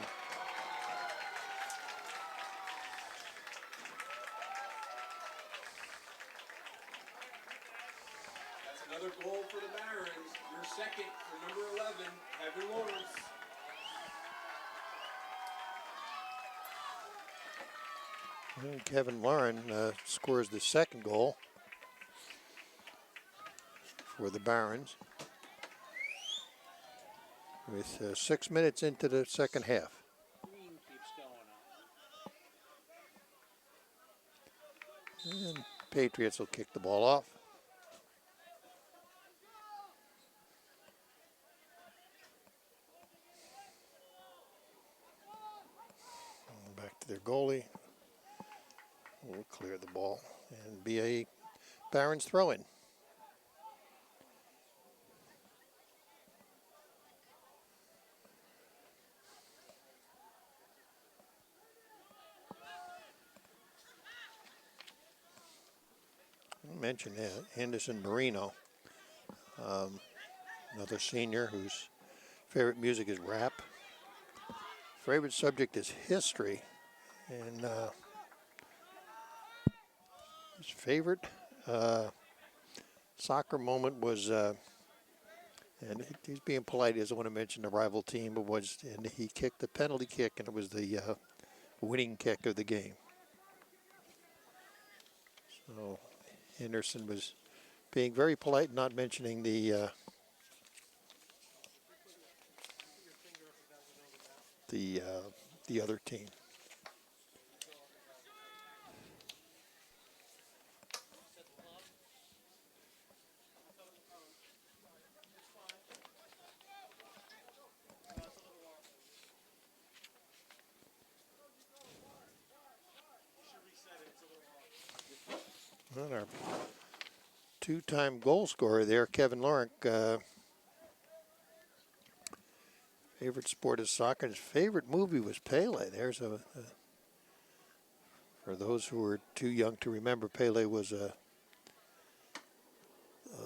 That's another goal for the Barons. Your second for number 11, Kevin Lawrence. And Kevin Lauren scores the second goal for the Barons with 6 minutes into the second half. Green keeps going up. And Patriots will kick the ball off. Back to their goalie. We'll clear the ball and be a Barons throw-in. I mentioned Anderson Marino, another senior whose favorite music is rap. Favorite subject is history, and his favorite soccer moment was, and he's being polite, he doesn't want to mention the rival team, but and he kicked the penalty kick, and it was the winning kick of the game. So Anderson was being very polite, not mentioning the other team. Well, our two-time goal scorer there, Kevin Lawrence. Favorite sport is soccer. His favorite movie was Pele. There's for those who are too young to remember, Pele was a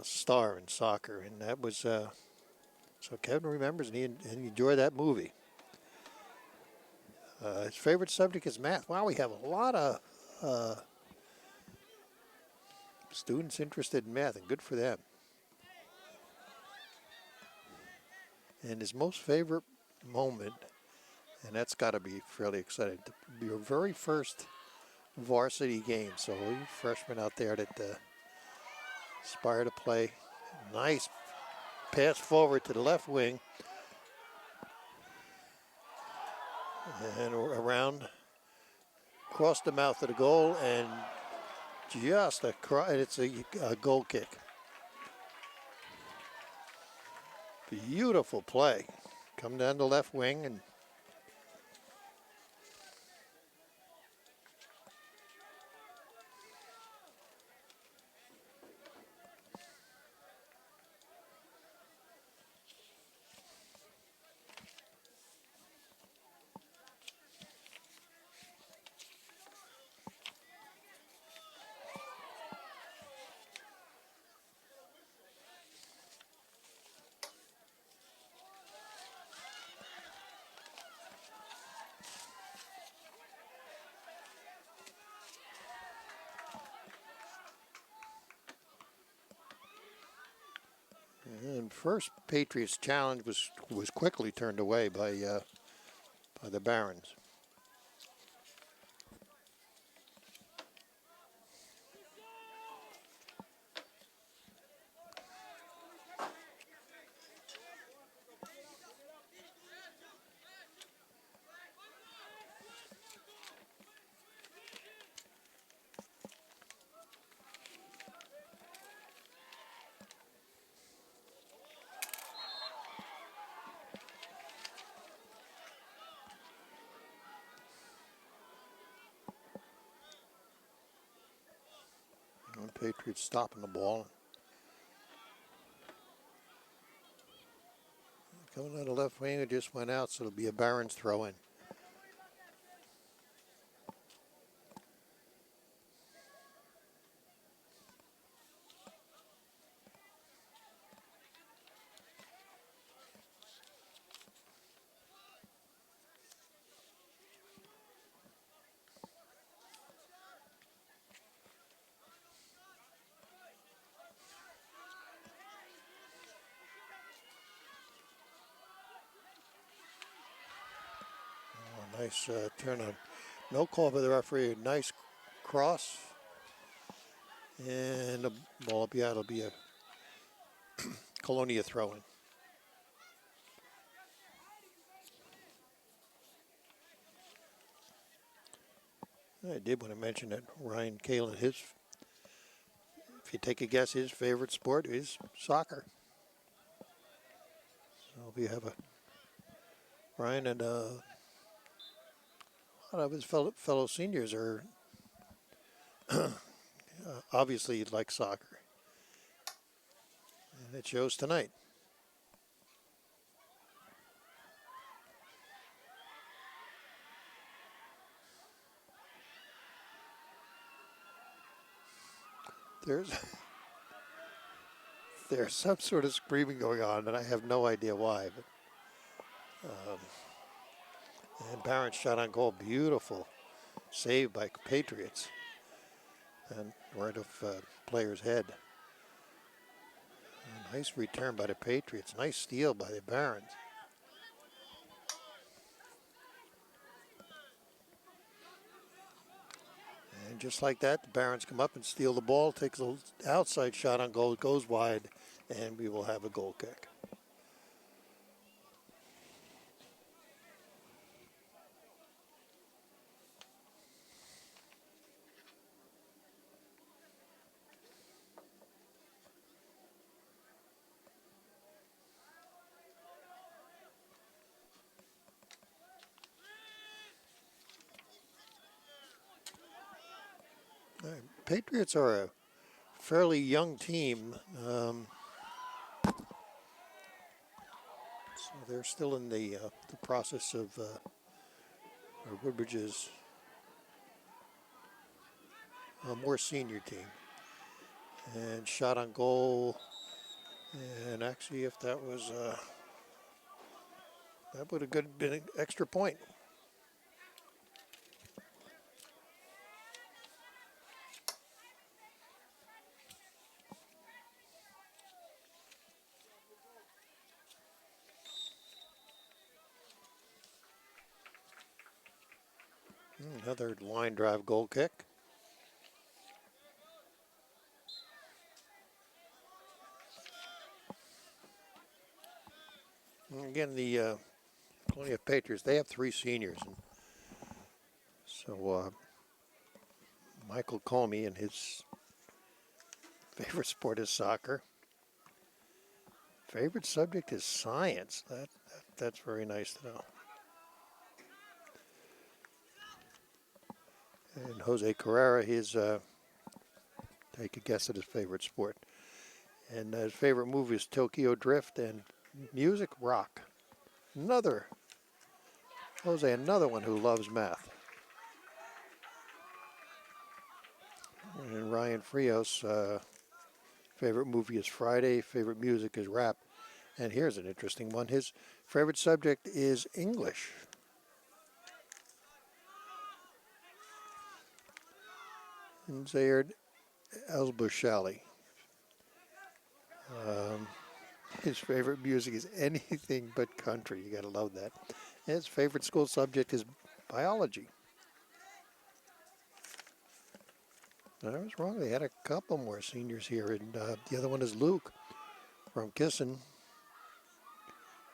star in soccer, and that was so Kevin remembers, and he enjoyed that movie. His favorite subject is math. Wow, we have a lot of students interested in math, and good for them. And his most favorite moment, and that's got to be fairly exciting, your very first varsity game. So you freshmen out there that aspire to play. Nice pass forward to the left wing. And around, across the mouth of the goal, and just it's a goal kick. Beautiful play. Come down the left wing and And first Patriots challenge was quickly turned away by the Barons. And Patriots stopping the ball. Coming out of left wing, it just went out, so it'll be a Barons throw in. Oh, nice turn on. No call by the referee. Nice cross. And the ball will be out. It'll be a Colonia throw in. I did want to mention that Ryan Kalin, if you take a guess, his favorite sport is soccer. So we have a Ryan and a lot of his fellow seniors are obviously like soccer, and it shows tonight. There's there's some sort of screaming going on, and I have no idea why. But and Barron shot on goal, beautiful save by Patriots, and right off player's head. A nice return by the Patriots, nice steal by the Barons. And just like that, the Barons come up and steal the ball, takes an outside shot on goal, goes wide, and we will have a goal kick. Patriots are a fairly young team, so they're still in the process of Woodbridge's more senior team. And shot on goal, and actually, if that was that would have been an extra point. Another line drive goal kick. And again, the Colonia Patriots, they have 3 seniors. And so Michael Comey and his favorite sport is soccer. Favorite subject is science. That's very nice to know. And Jose Carrera, his take a guess at his favorite sport. And his favorite movie is Tokyo Drift, and music, rock. Another one who loves math. And Ryan Frios, favorite movie is Friday, favorite music is rap. And here's an interesting one. His favorite subject is English. And Zayd Elsbushali. His favorite music is anything but country. You gotta love that. And his favorite school subject is biology. I was wrong. They had a couple more seniors here, and the other one is Luke from Kissin.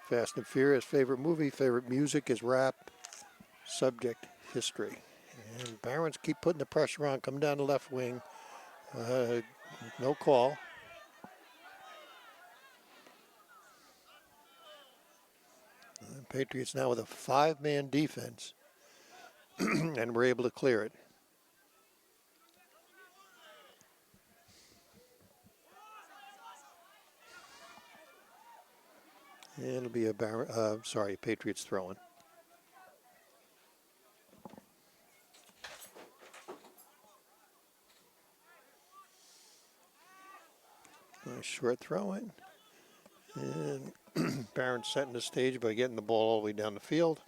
Fast and Furious, favorite movie, favorite music is rap, subject history. And Barons keep putting the pressure on, come down the left wing. No call. Patriots now with a five-man defense, and we're able to clear it. It'll be a Patriots throwing. Nice short throwing. And Barron's setting the stage by getting the ball all the way down the field.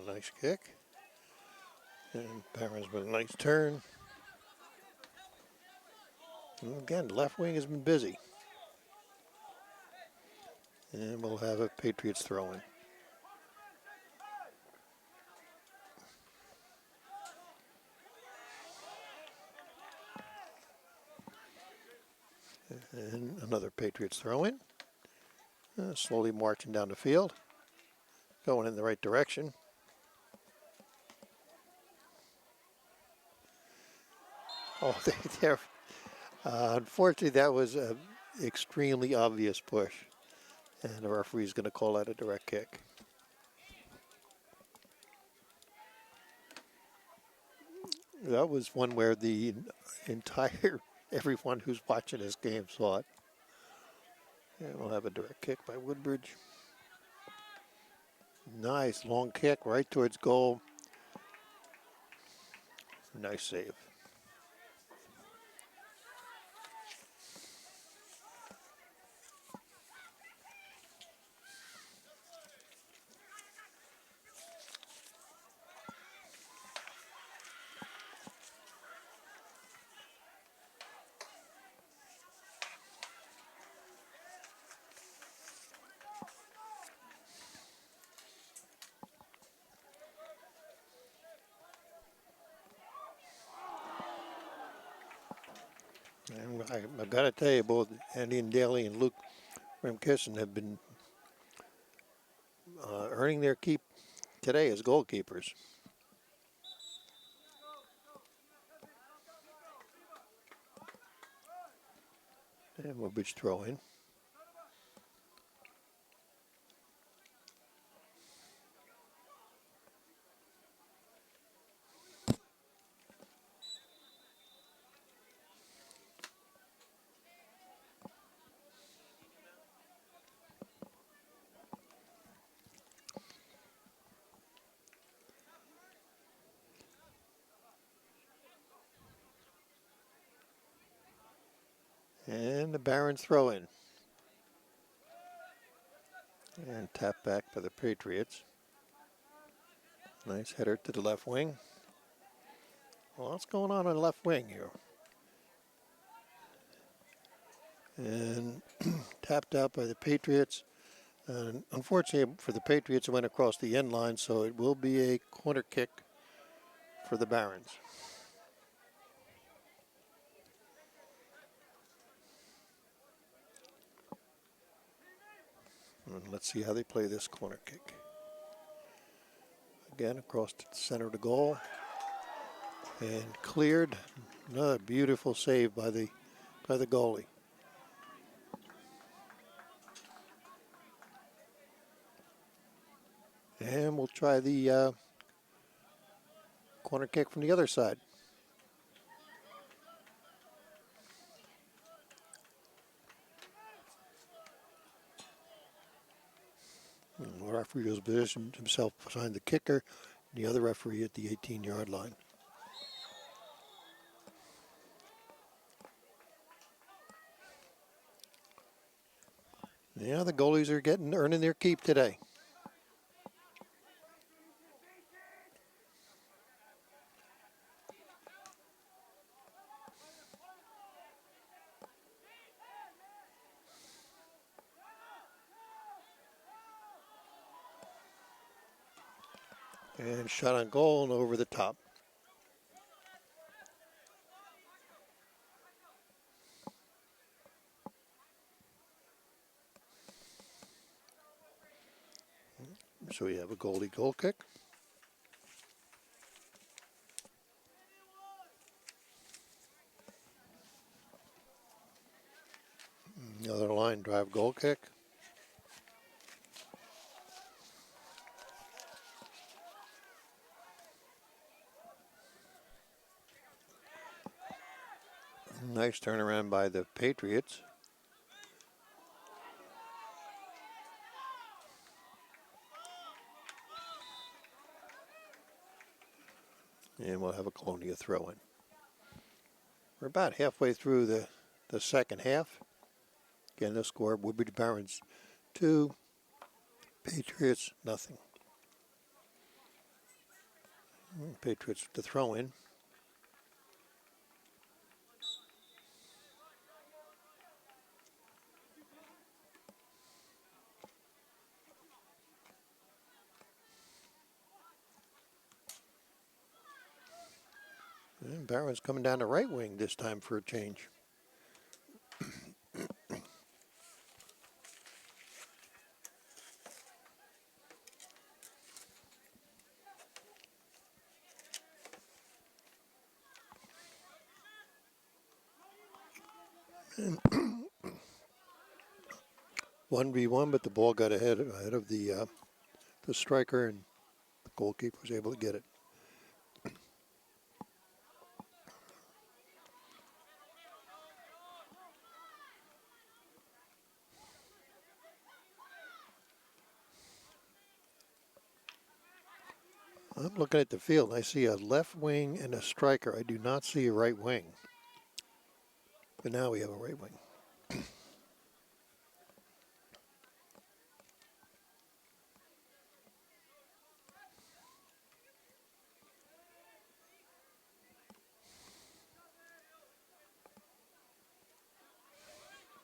Nice kick. And Barron's with a nice turn. And again, left wing has been busy. And we'll have a Patriots throwing. And another Patriots throw-in. Slowly marching down the field. Going in the right direction. Oh, they're unfortunately, that was an extremely obvious push. And the referee's going to call that a direct kick. That was one where the everyone who's watching this game saw it. And we'll have a direct kick by Woodbridge. Nice long kick right towards goal. Nice save. And I've got to tell you, both Andy and Daly and Luke from Kissin have been earning their keep today as goalkeepers. And Woodbridge throw in. And the Barons throw in. And tap back by the Patriots. Nice header to the left wing. Well, what's going on the left wing here? And tapped out by the Patriots. And unfortunately for the Patriots, it went across the end line, so it will be a corner kick for the Barons. And let's see how they play this corner kick. Again, across the center of the goal. And cleared. Another beautiful save by the goalie. And we'll try the corner kick from the other side. And the referee has positioned himself behind the kicker, and the other referee at the 18-yard line. Yeah, the goalies are earning their keep today. And shot on goal and over the top. So we have a goalie goal kick. Another line drive goal kick. Nice turnaround by the Patriots. And we'll have a Colonia throw in. We're about halfway through the second half. Again, the score, Woodbridge Barons 2, Patriots nothing. Patriots to throw in. And Barron's coming down the right wing this time for a change. And 1v1, but the ball got ahead of the striker, and the goalkeeper was able to get it. I'm looking at the field. I see a left wing and a striker. I do not see a right wing. But now we have a right wing.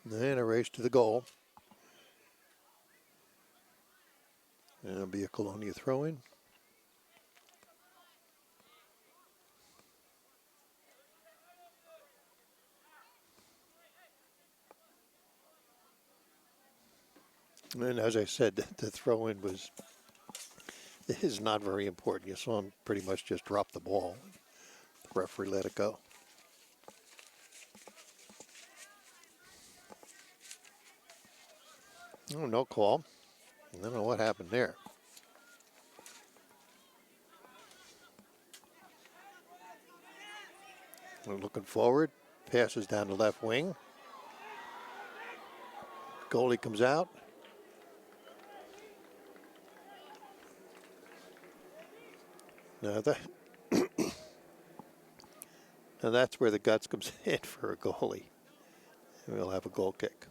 And a race to the goal. And it'll be a Colonia throw-in. And as I said, the throw-in is not very important. You saw him pretty much just drop the ball. The referee let it go. Oh, no call. I don't know what happened there. We're looking forward. Passes down the left wing. Goalie comes out. Now that's where the guts comes in for a goalie. And we'll have a goal kick.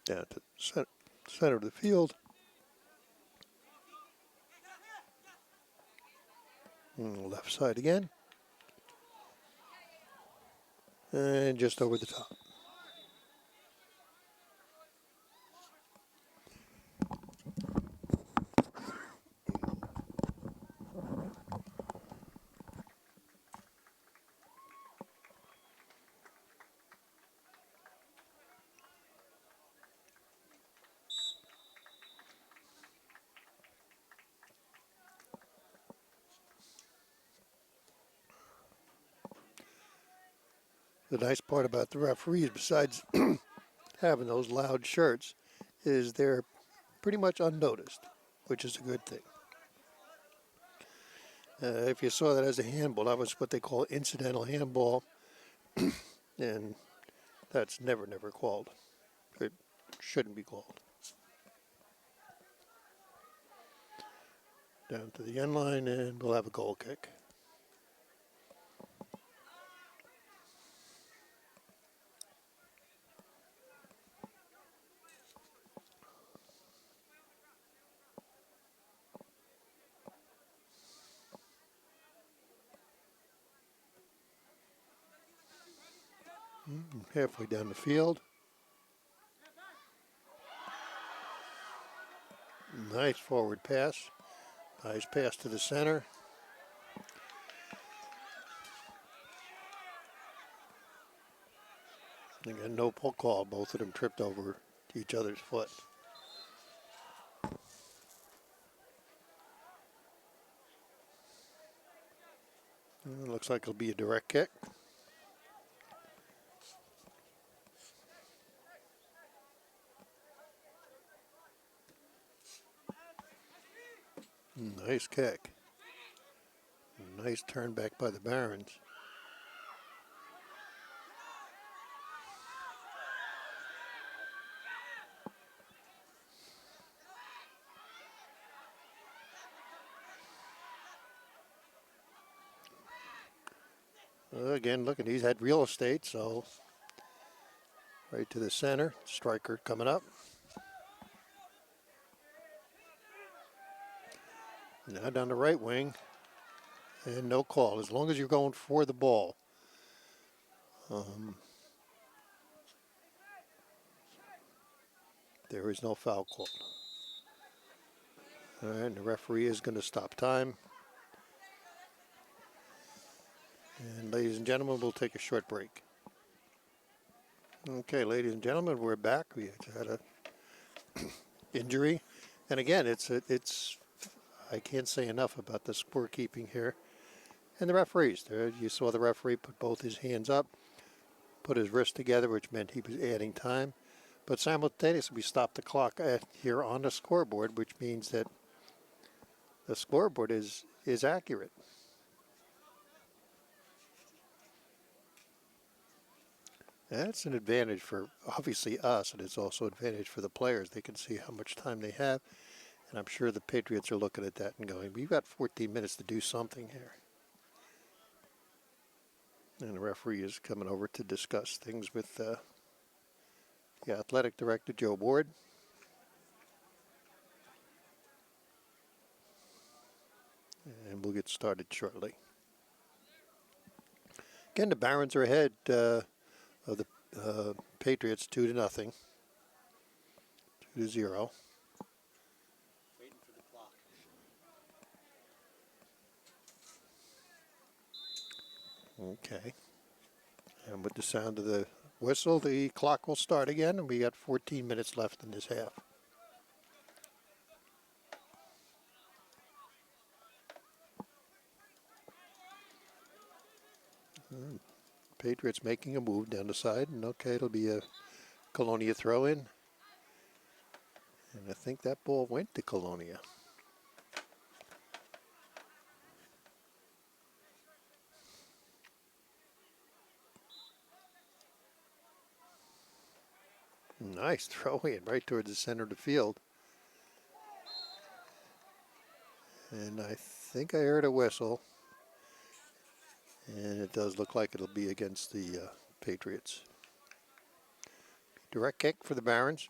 Down to the center of the field. And left side again. And just over the top. The nice part about the referees, besides having those loud shirts, is they're pretty much unnoticed, which is a good thing. If you saw that as a handball, that was what they call incidental handball, and that's never called. It shouldn't be called. Down to the end line, and we'll have a goal kick. Halfway down the field. Nice forward pass. Nice pass to the center. Again, no pull call. Both of them tripped over each other's foot. Looks like it'll be a direct kick. Nice kick. Nice turn back by the Barons. Again, look, he's had real estate, so right to the center. Striker coming up. Now down the right wing. And no call, as long as you're going for the ball. There is no foul call. All right, and the referee is going to stop time. And ladies and gentlemen, we'll take a short break. Okay, ladies and gentlemen, we're back. We had a injury. And again, it's I can't say enough about the scorekeeping here. And the referees, you saw the referee put both his hands up, put his wrists together, which meant he was adding time. But simultaneously, we stopped the clock here on the scoreboard, which means that the scoreboard is accurate. That's an advantage for, obviously, us, and it's also an advantage for the players. They can see how much time they have, and I'm sure the Patriots are looking at that and going, we've got 14 minutes to do something here. And the referee is coming over to discuss things with the athletic director, Joe Ward. And we'll get started shortly. Again, the Barons are ahead of the Patriots 2-0. 2-0. Waiting for the clock. Okay. And with the sound of the whistle, the clock will start again, and we got 14 minutes left in this half. Patriots making a move down the side, and okay, it'll be a Colonia throw-in. And I think that ball went to Colonia. Nice throw-in right towards the center of the field. And I think I heard a whistle. And it does look like it'll be against the Patriots. Direct kick for the Barons.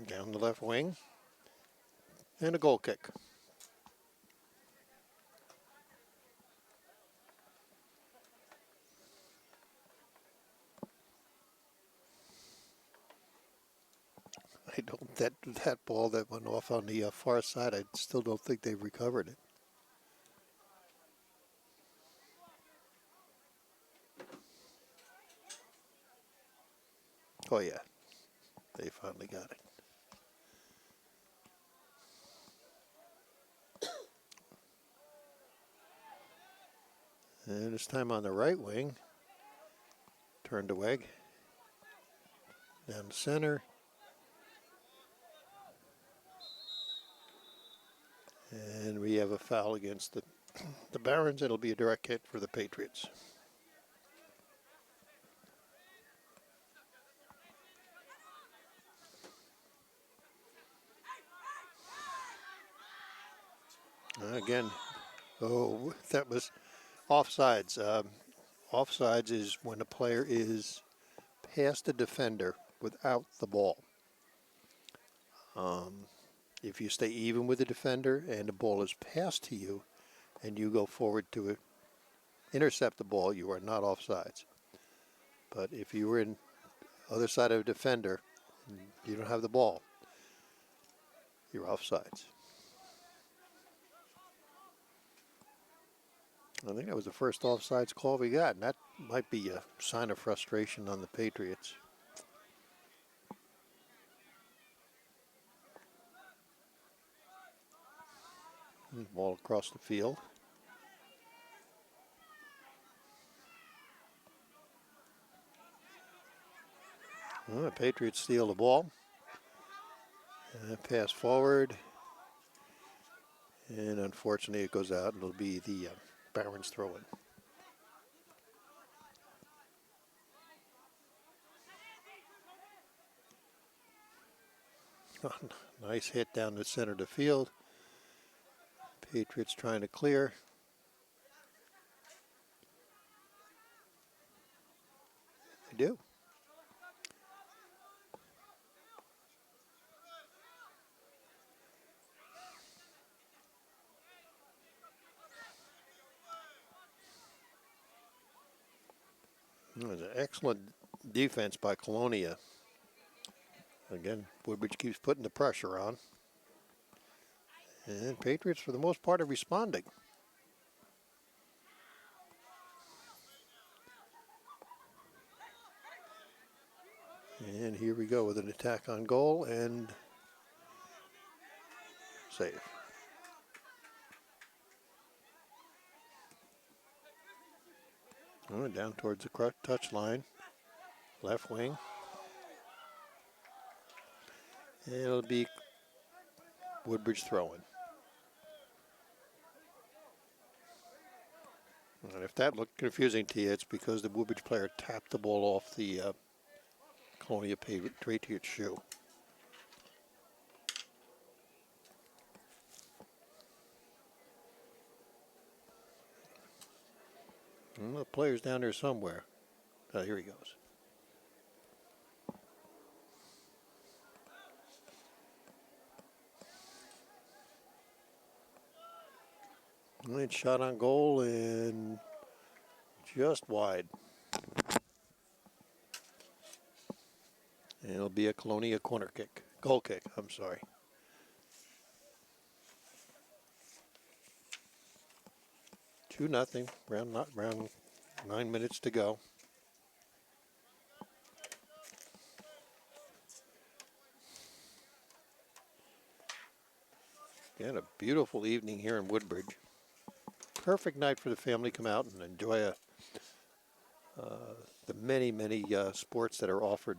Down the left wing. And a goal kick. I don't, that ball that went off on the far side, I still don't think they've recovered it. Oh yeah, they finally got it. And this time on the right wing, turned away, down the center. And we have a foul against the Barons. It'll be a direct hit for the Patriots. Again, oh, that was offsides. Offsides is when a player is past a defender without the ball. If you stay even with the defender and the ball is passed to you and you go forward to intercept the ball, you are not offsides. But if you were in other side of a defender and you don't have the ball, you're offsides. I think that was the first offsides call we got, and that might be a sign of frustration on the Patriots. Ball across the field. Well, the Patriots steal the ball. Pass forward. And unfortunately it goes out, and it'll be the Barons throw-in. Nice hit down the center of the field. Patriots trying to clear. They do. It was an excellent defense by Colonia. Again, Woodbridge keeps putting the pressure on. And Patriots, for the most part, are responding. And here we go with an attack on goal and save. Down towards the touch line. Left wing. And it'll be Woodbridge throwing. And if that looked confusing to you, it's because the Woodbridge player tapped the ball off the Colonia Patriots shoe. Well, the player's down there somewhere. Oh, here he goes. Lynch shot on goal and just wide. And it'll be a Colonia corner kick. Goal kick, I'm sorry. Two nothing. Round 9 minutes to go. Again, a beautiful evening here in Woodbridge. Perfect night for the family to come out and enjoy the many sports that are offered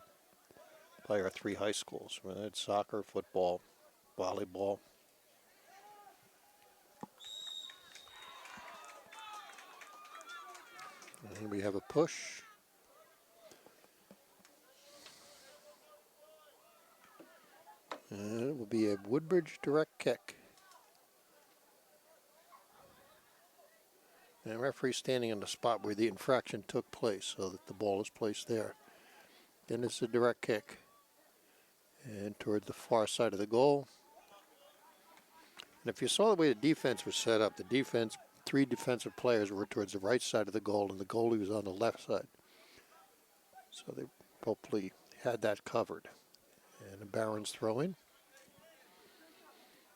by our three high schools. It's soccer, football, volleyball. And we have a push. And it will be a Woodbridge direct kick. And the referee standing on the spot where the infraction took place so that the ball is placed there. Then it's a direct kick. And toward the far side of the goal. And if you saw the way the defense was set up, three defensive players were towards the right side of the goal, and the goalie was on the left side. So they hopefully had that covered. And the Barons throw in.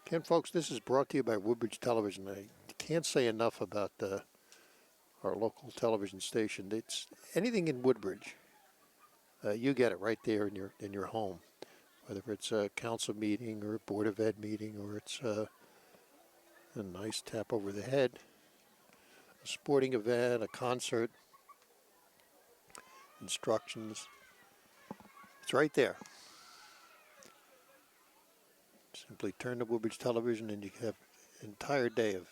Again, folks, this is brought to you by Woodbridge Television. I can't say enough about our local television station. It's anything in Woodbridge. You get it right there in your home. Whether it's a council meeting or a Board of Ed meeting, or it's a nice tap over the head, a sporting event, a concert, instructions. It's right there. Simply turn to Woodbridge Television and you have an entire day of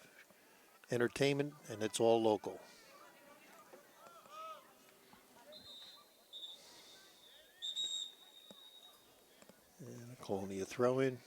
entertainment, and it's all local. And a Colonia throw-in.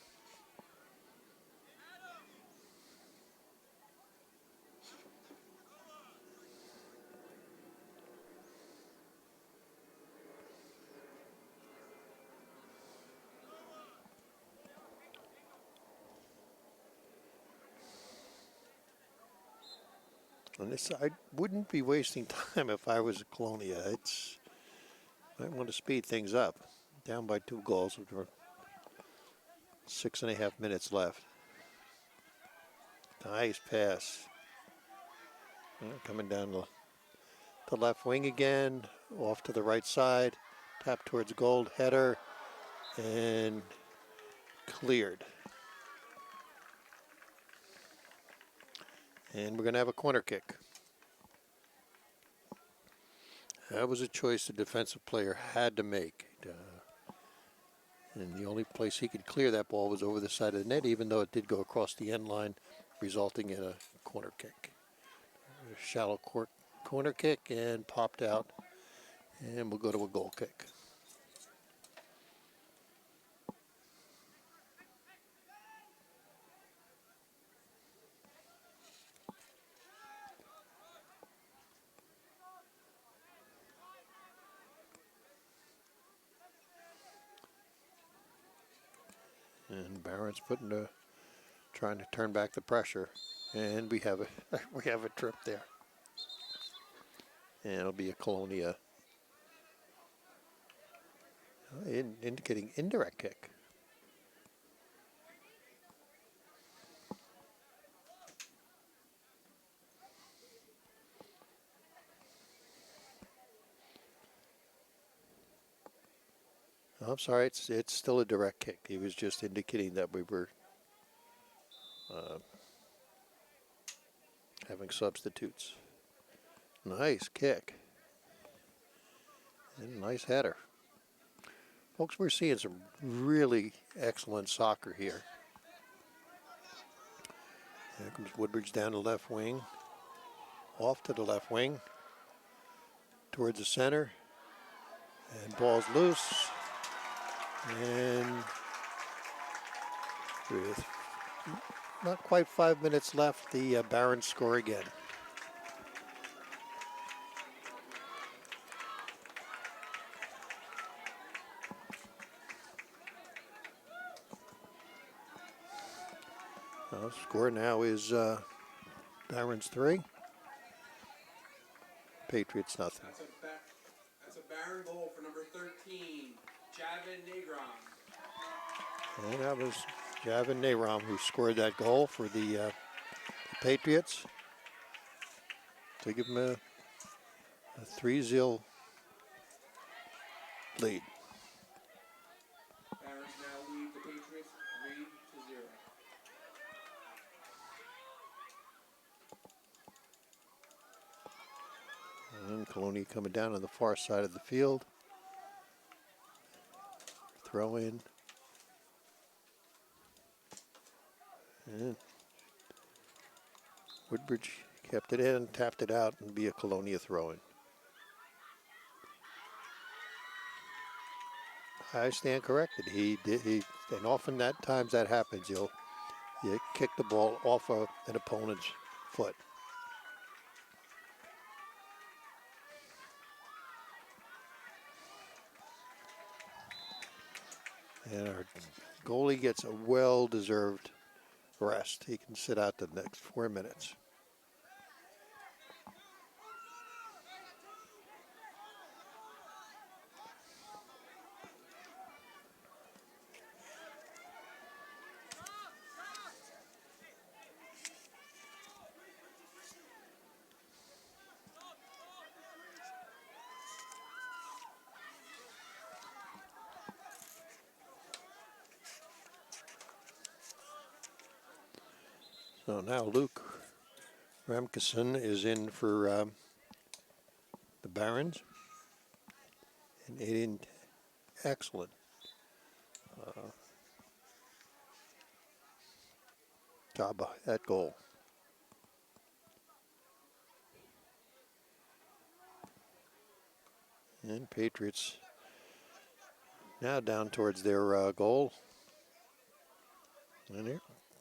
And this, I wouldn't be wasting time if I was Colonia. I want to speed things up. Down by 2 goals with 6.5 minutes left. Nice pass. Coming down the left wing again. Off to the right side. Tap towards goal. Header. And cleared. And we're going to have a corner kick. That was a choice the defensive player had to make. And the only place he could clear that ball was over the side of the net, even though it did go across the end line, resulting in a corner kick. A shallow corner kick and popped out. And we'll go to a goal kick. And Barron's trying to turn back the pressure, and we have a trip there. And it'll be a Colonia indicating indirect kick. Oh, I'm sorry, it's still a direct kick. He was just indicating that we were having substitutes. Nice kick. And a nice header. Folks, we're seeing some really excellent soccer here. Here comes Woodbridge down the left wing. Off to the left wing. Towards the center. And ball's loose. And with not quite 5 minutes left, the Barons score again. Score now is Barons 3, Patriots nothing. That's a Baron goal for number 13, Javin Negron. And that was Javin Nahram who scored that goal for the Patriots to give them a 3-0 lead. Barons now lead the Patriots 3-0. And Colonia coming down on the far side of the field. Throw in. And Woodbridge kept it in, tapped it out, and be a Colonia throw-in. I stand corrected. And often at times that happens. You kick the ball off of an opponent's foot. And our goalie gets a well-deserved rest. He can sit out the next 4 minutes. So now Luke Ramkison is in for the Barons. And it did excellent. Job of that goal. And Patriots now down towards their goal. And they're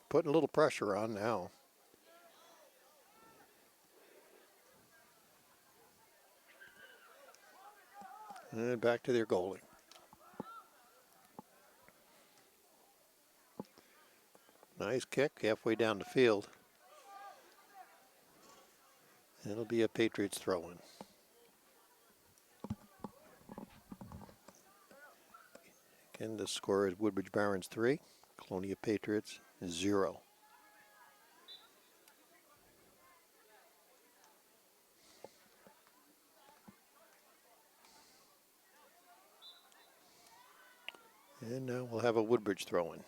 putting a little pressure on now. And back to their goalie. Nice kick halfway down the field. It'll be a Patriots throw-in. Again, the score is Woodbridge Barons 3, Colonia Patriots 0. And now we'll have a Woodbridge throw-in.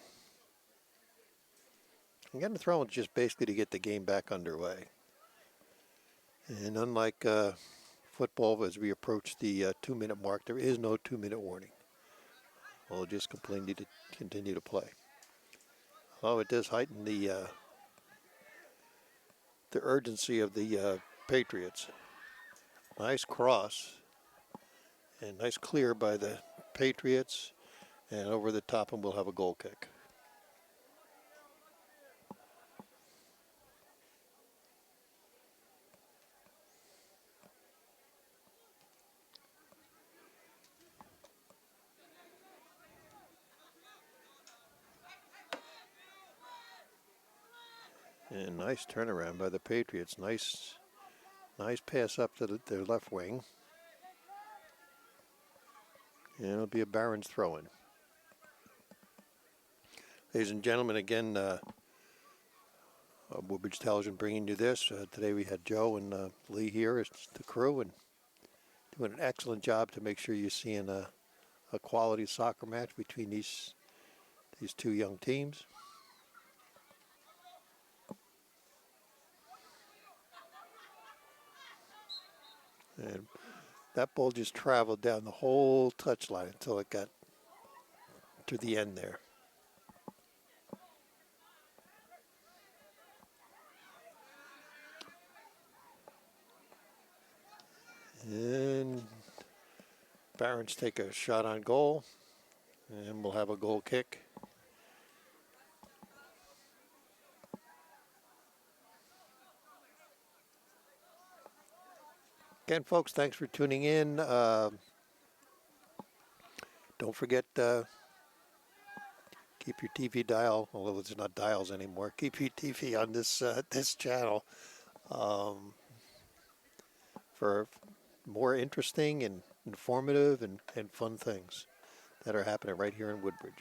Again, the throw-in is just basically to get the game back underway. And unlike football, as we approach the 2-minute mark, there is no 2-minute warning. We'll just continue to play. Oh, it does heighten the urgency of the Patriots. Nice cross and nice clear by the Patriots, and over the top, and we'll have a goal kick. And nice turnaround by the Patriots. Nice pass up to their left wing. And it'll be a Barons throw-in. Ladies and gentlemen, again, Woodbridge Television bringing you this. Today we had Joe and Lee here as the crew, and doing an excellent job to make sure you're seeing a quality soccer match between these two young teams. And that ball just traveled down the whole touchline until it got to the end there. And Barons take a shot on goal, and we'll have a goal kick. Again, folks, thanks for tuning in. Don't forget, keep your TV dial, although it's not dials anymore, keep your TV on this channel for more interesting and informative and fun things that are happening right here in Woodbridge.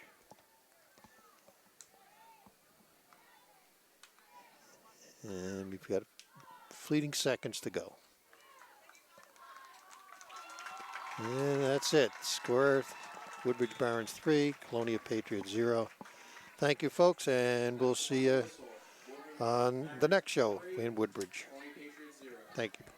And we've got fleeting seconds to go. And that's it. Score, Woodbridge Barons 3, Colonia Patriots 0. Thank you, folks, and we'll see you on the next show in Woodbridge. Thank you.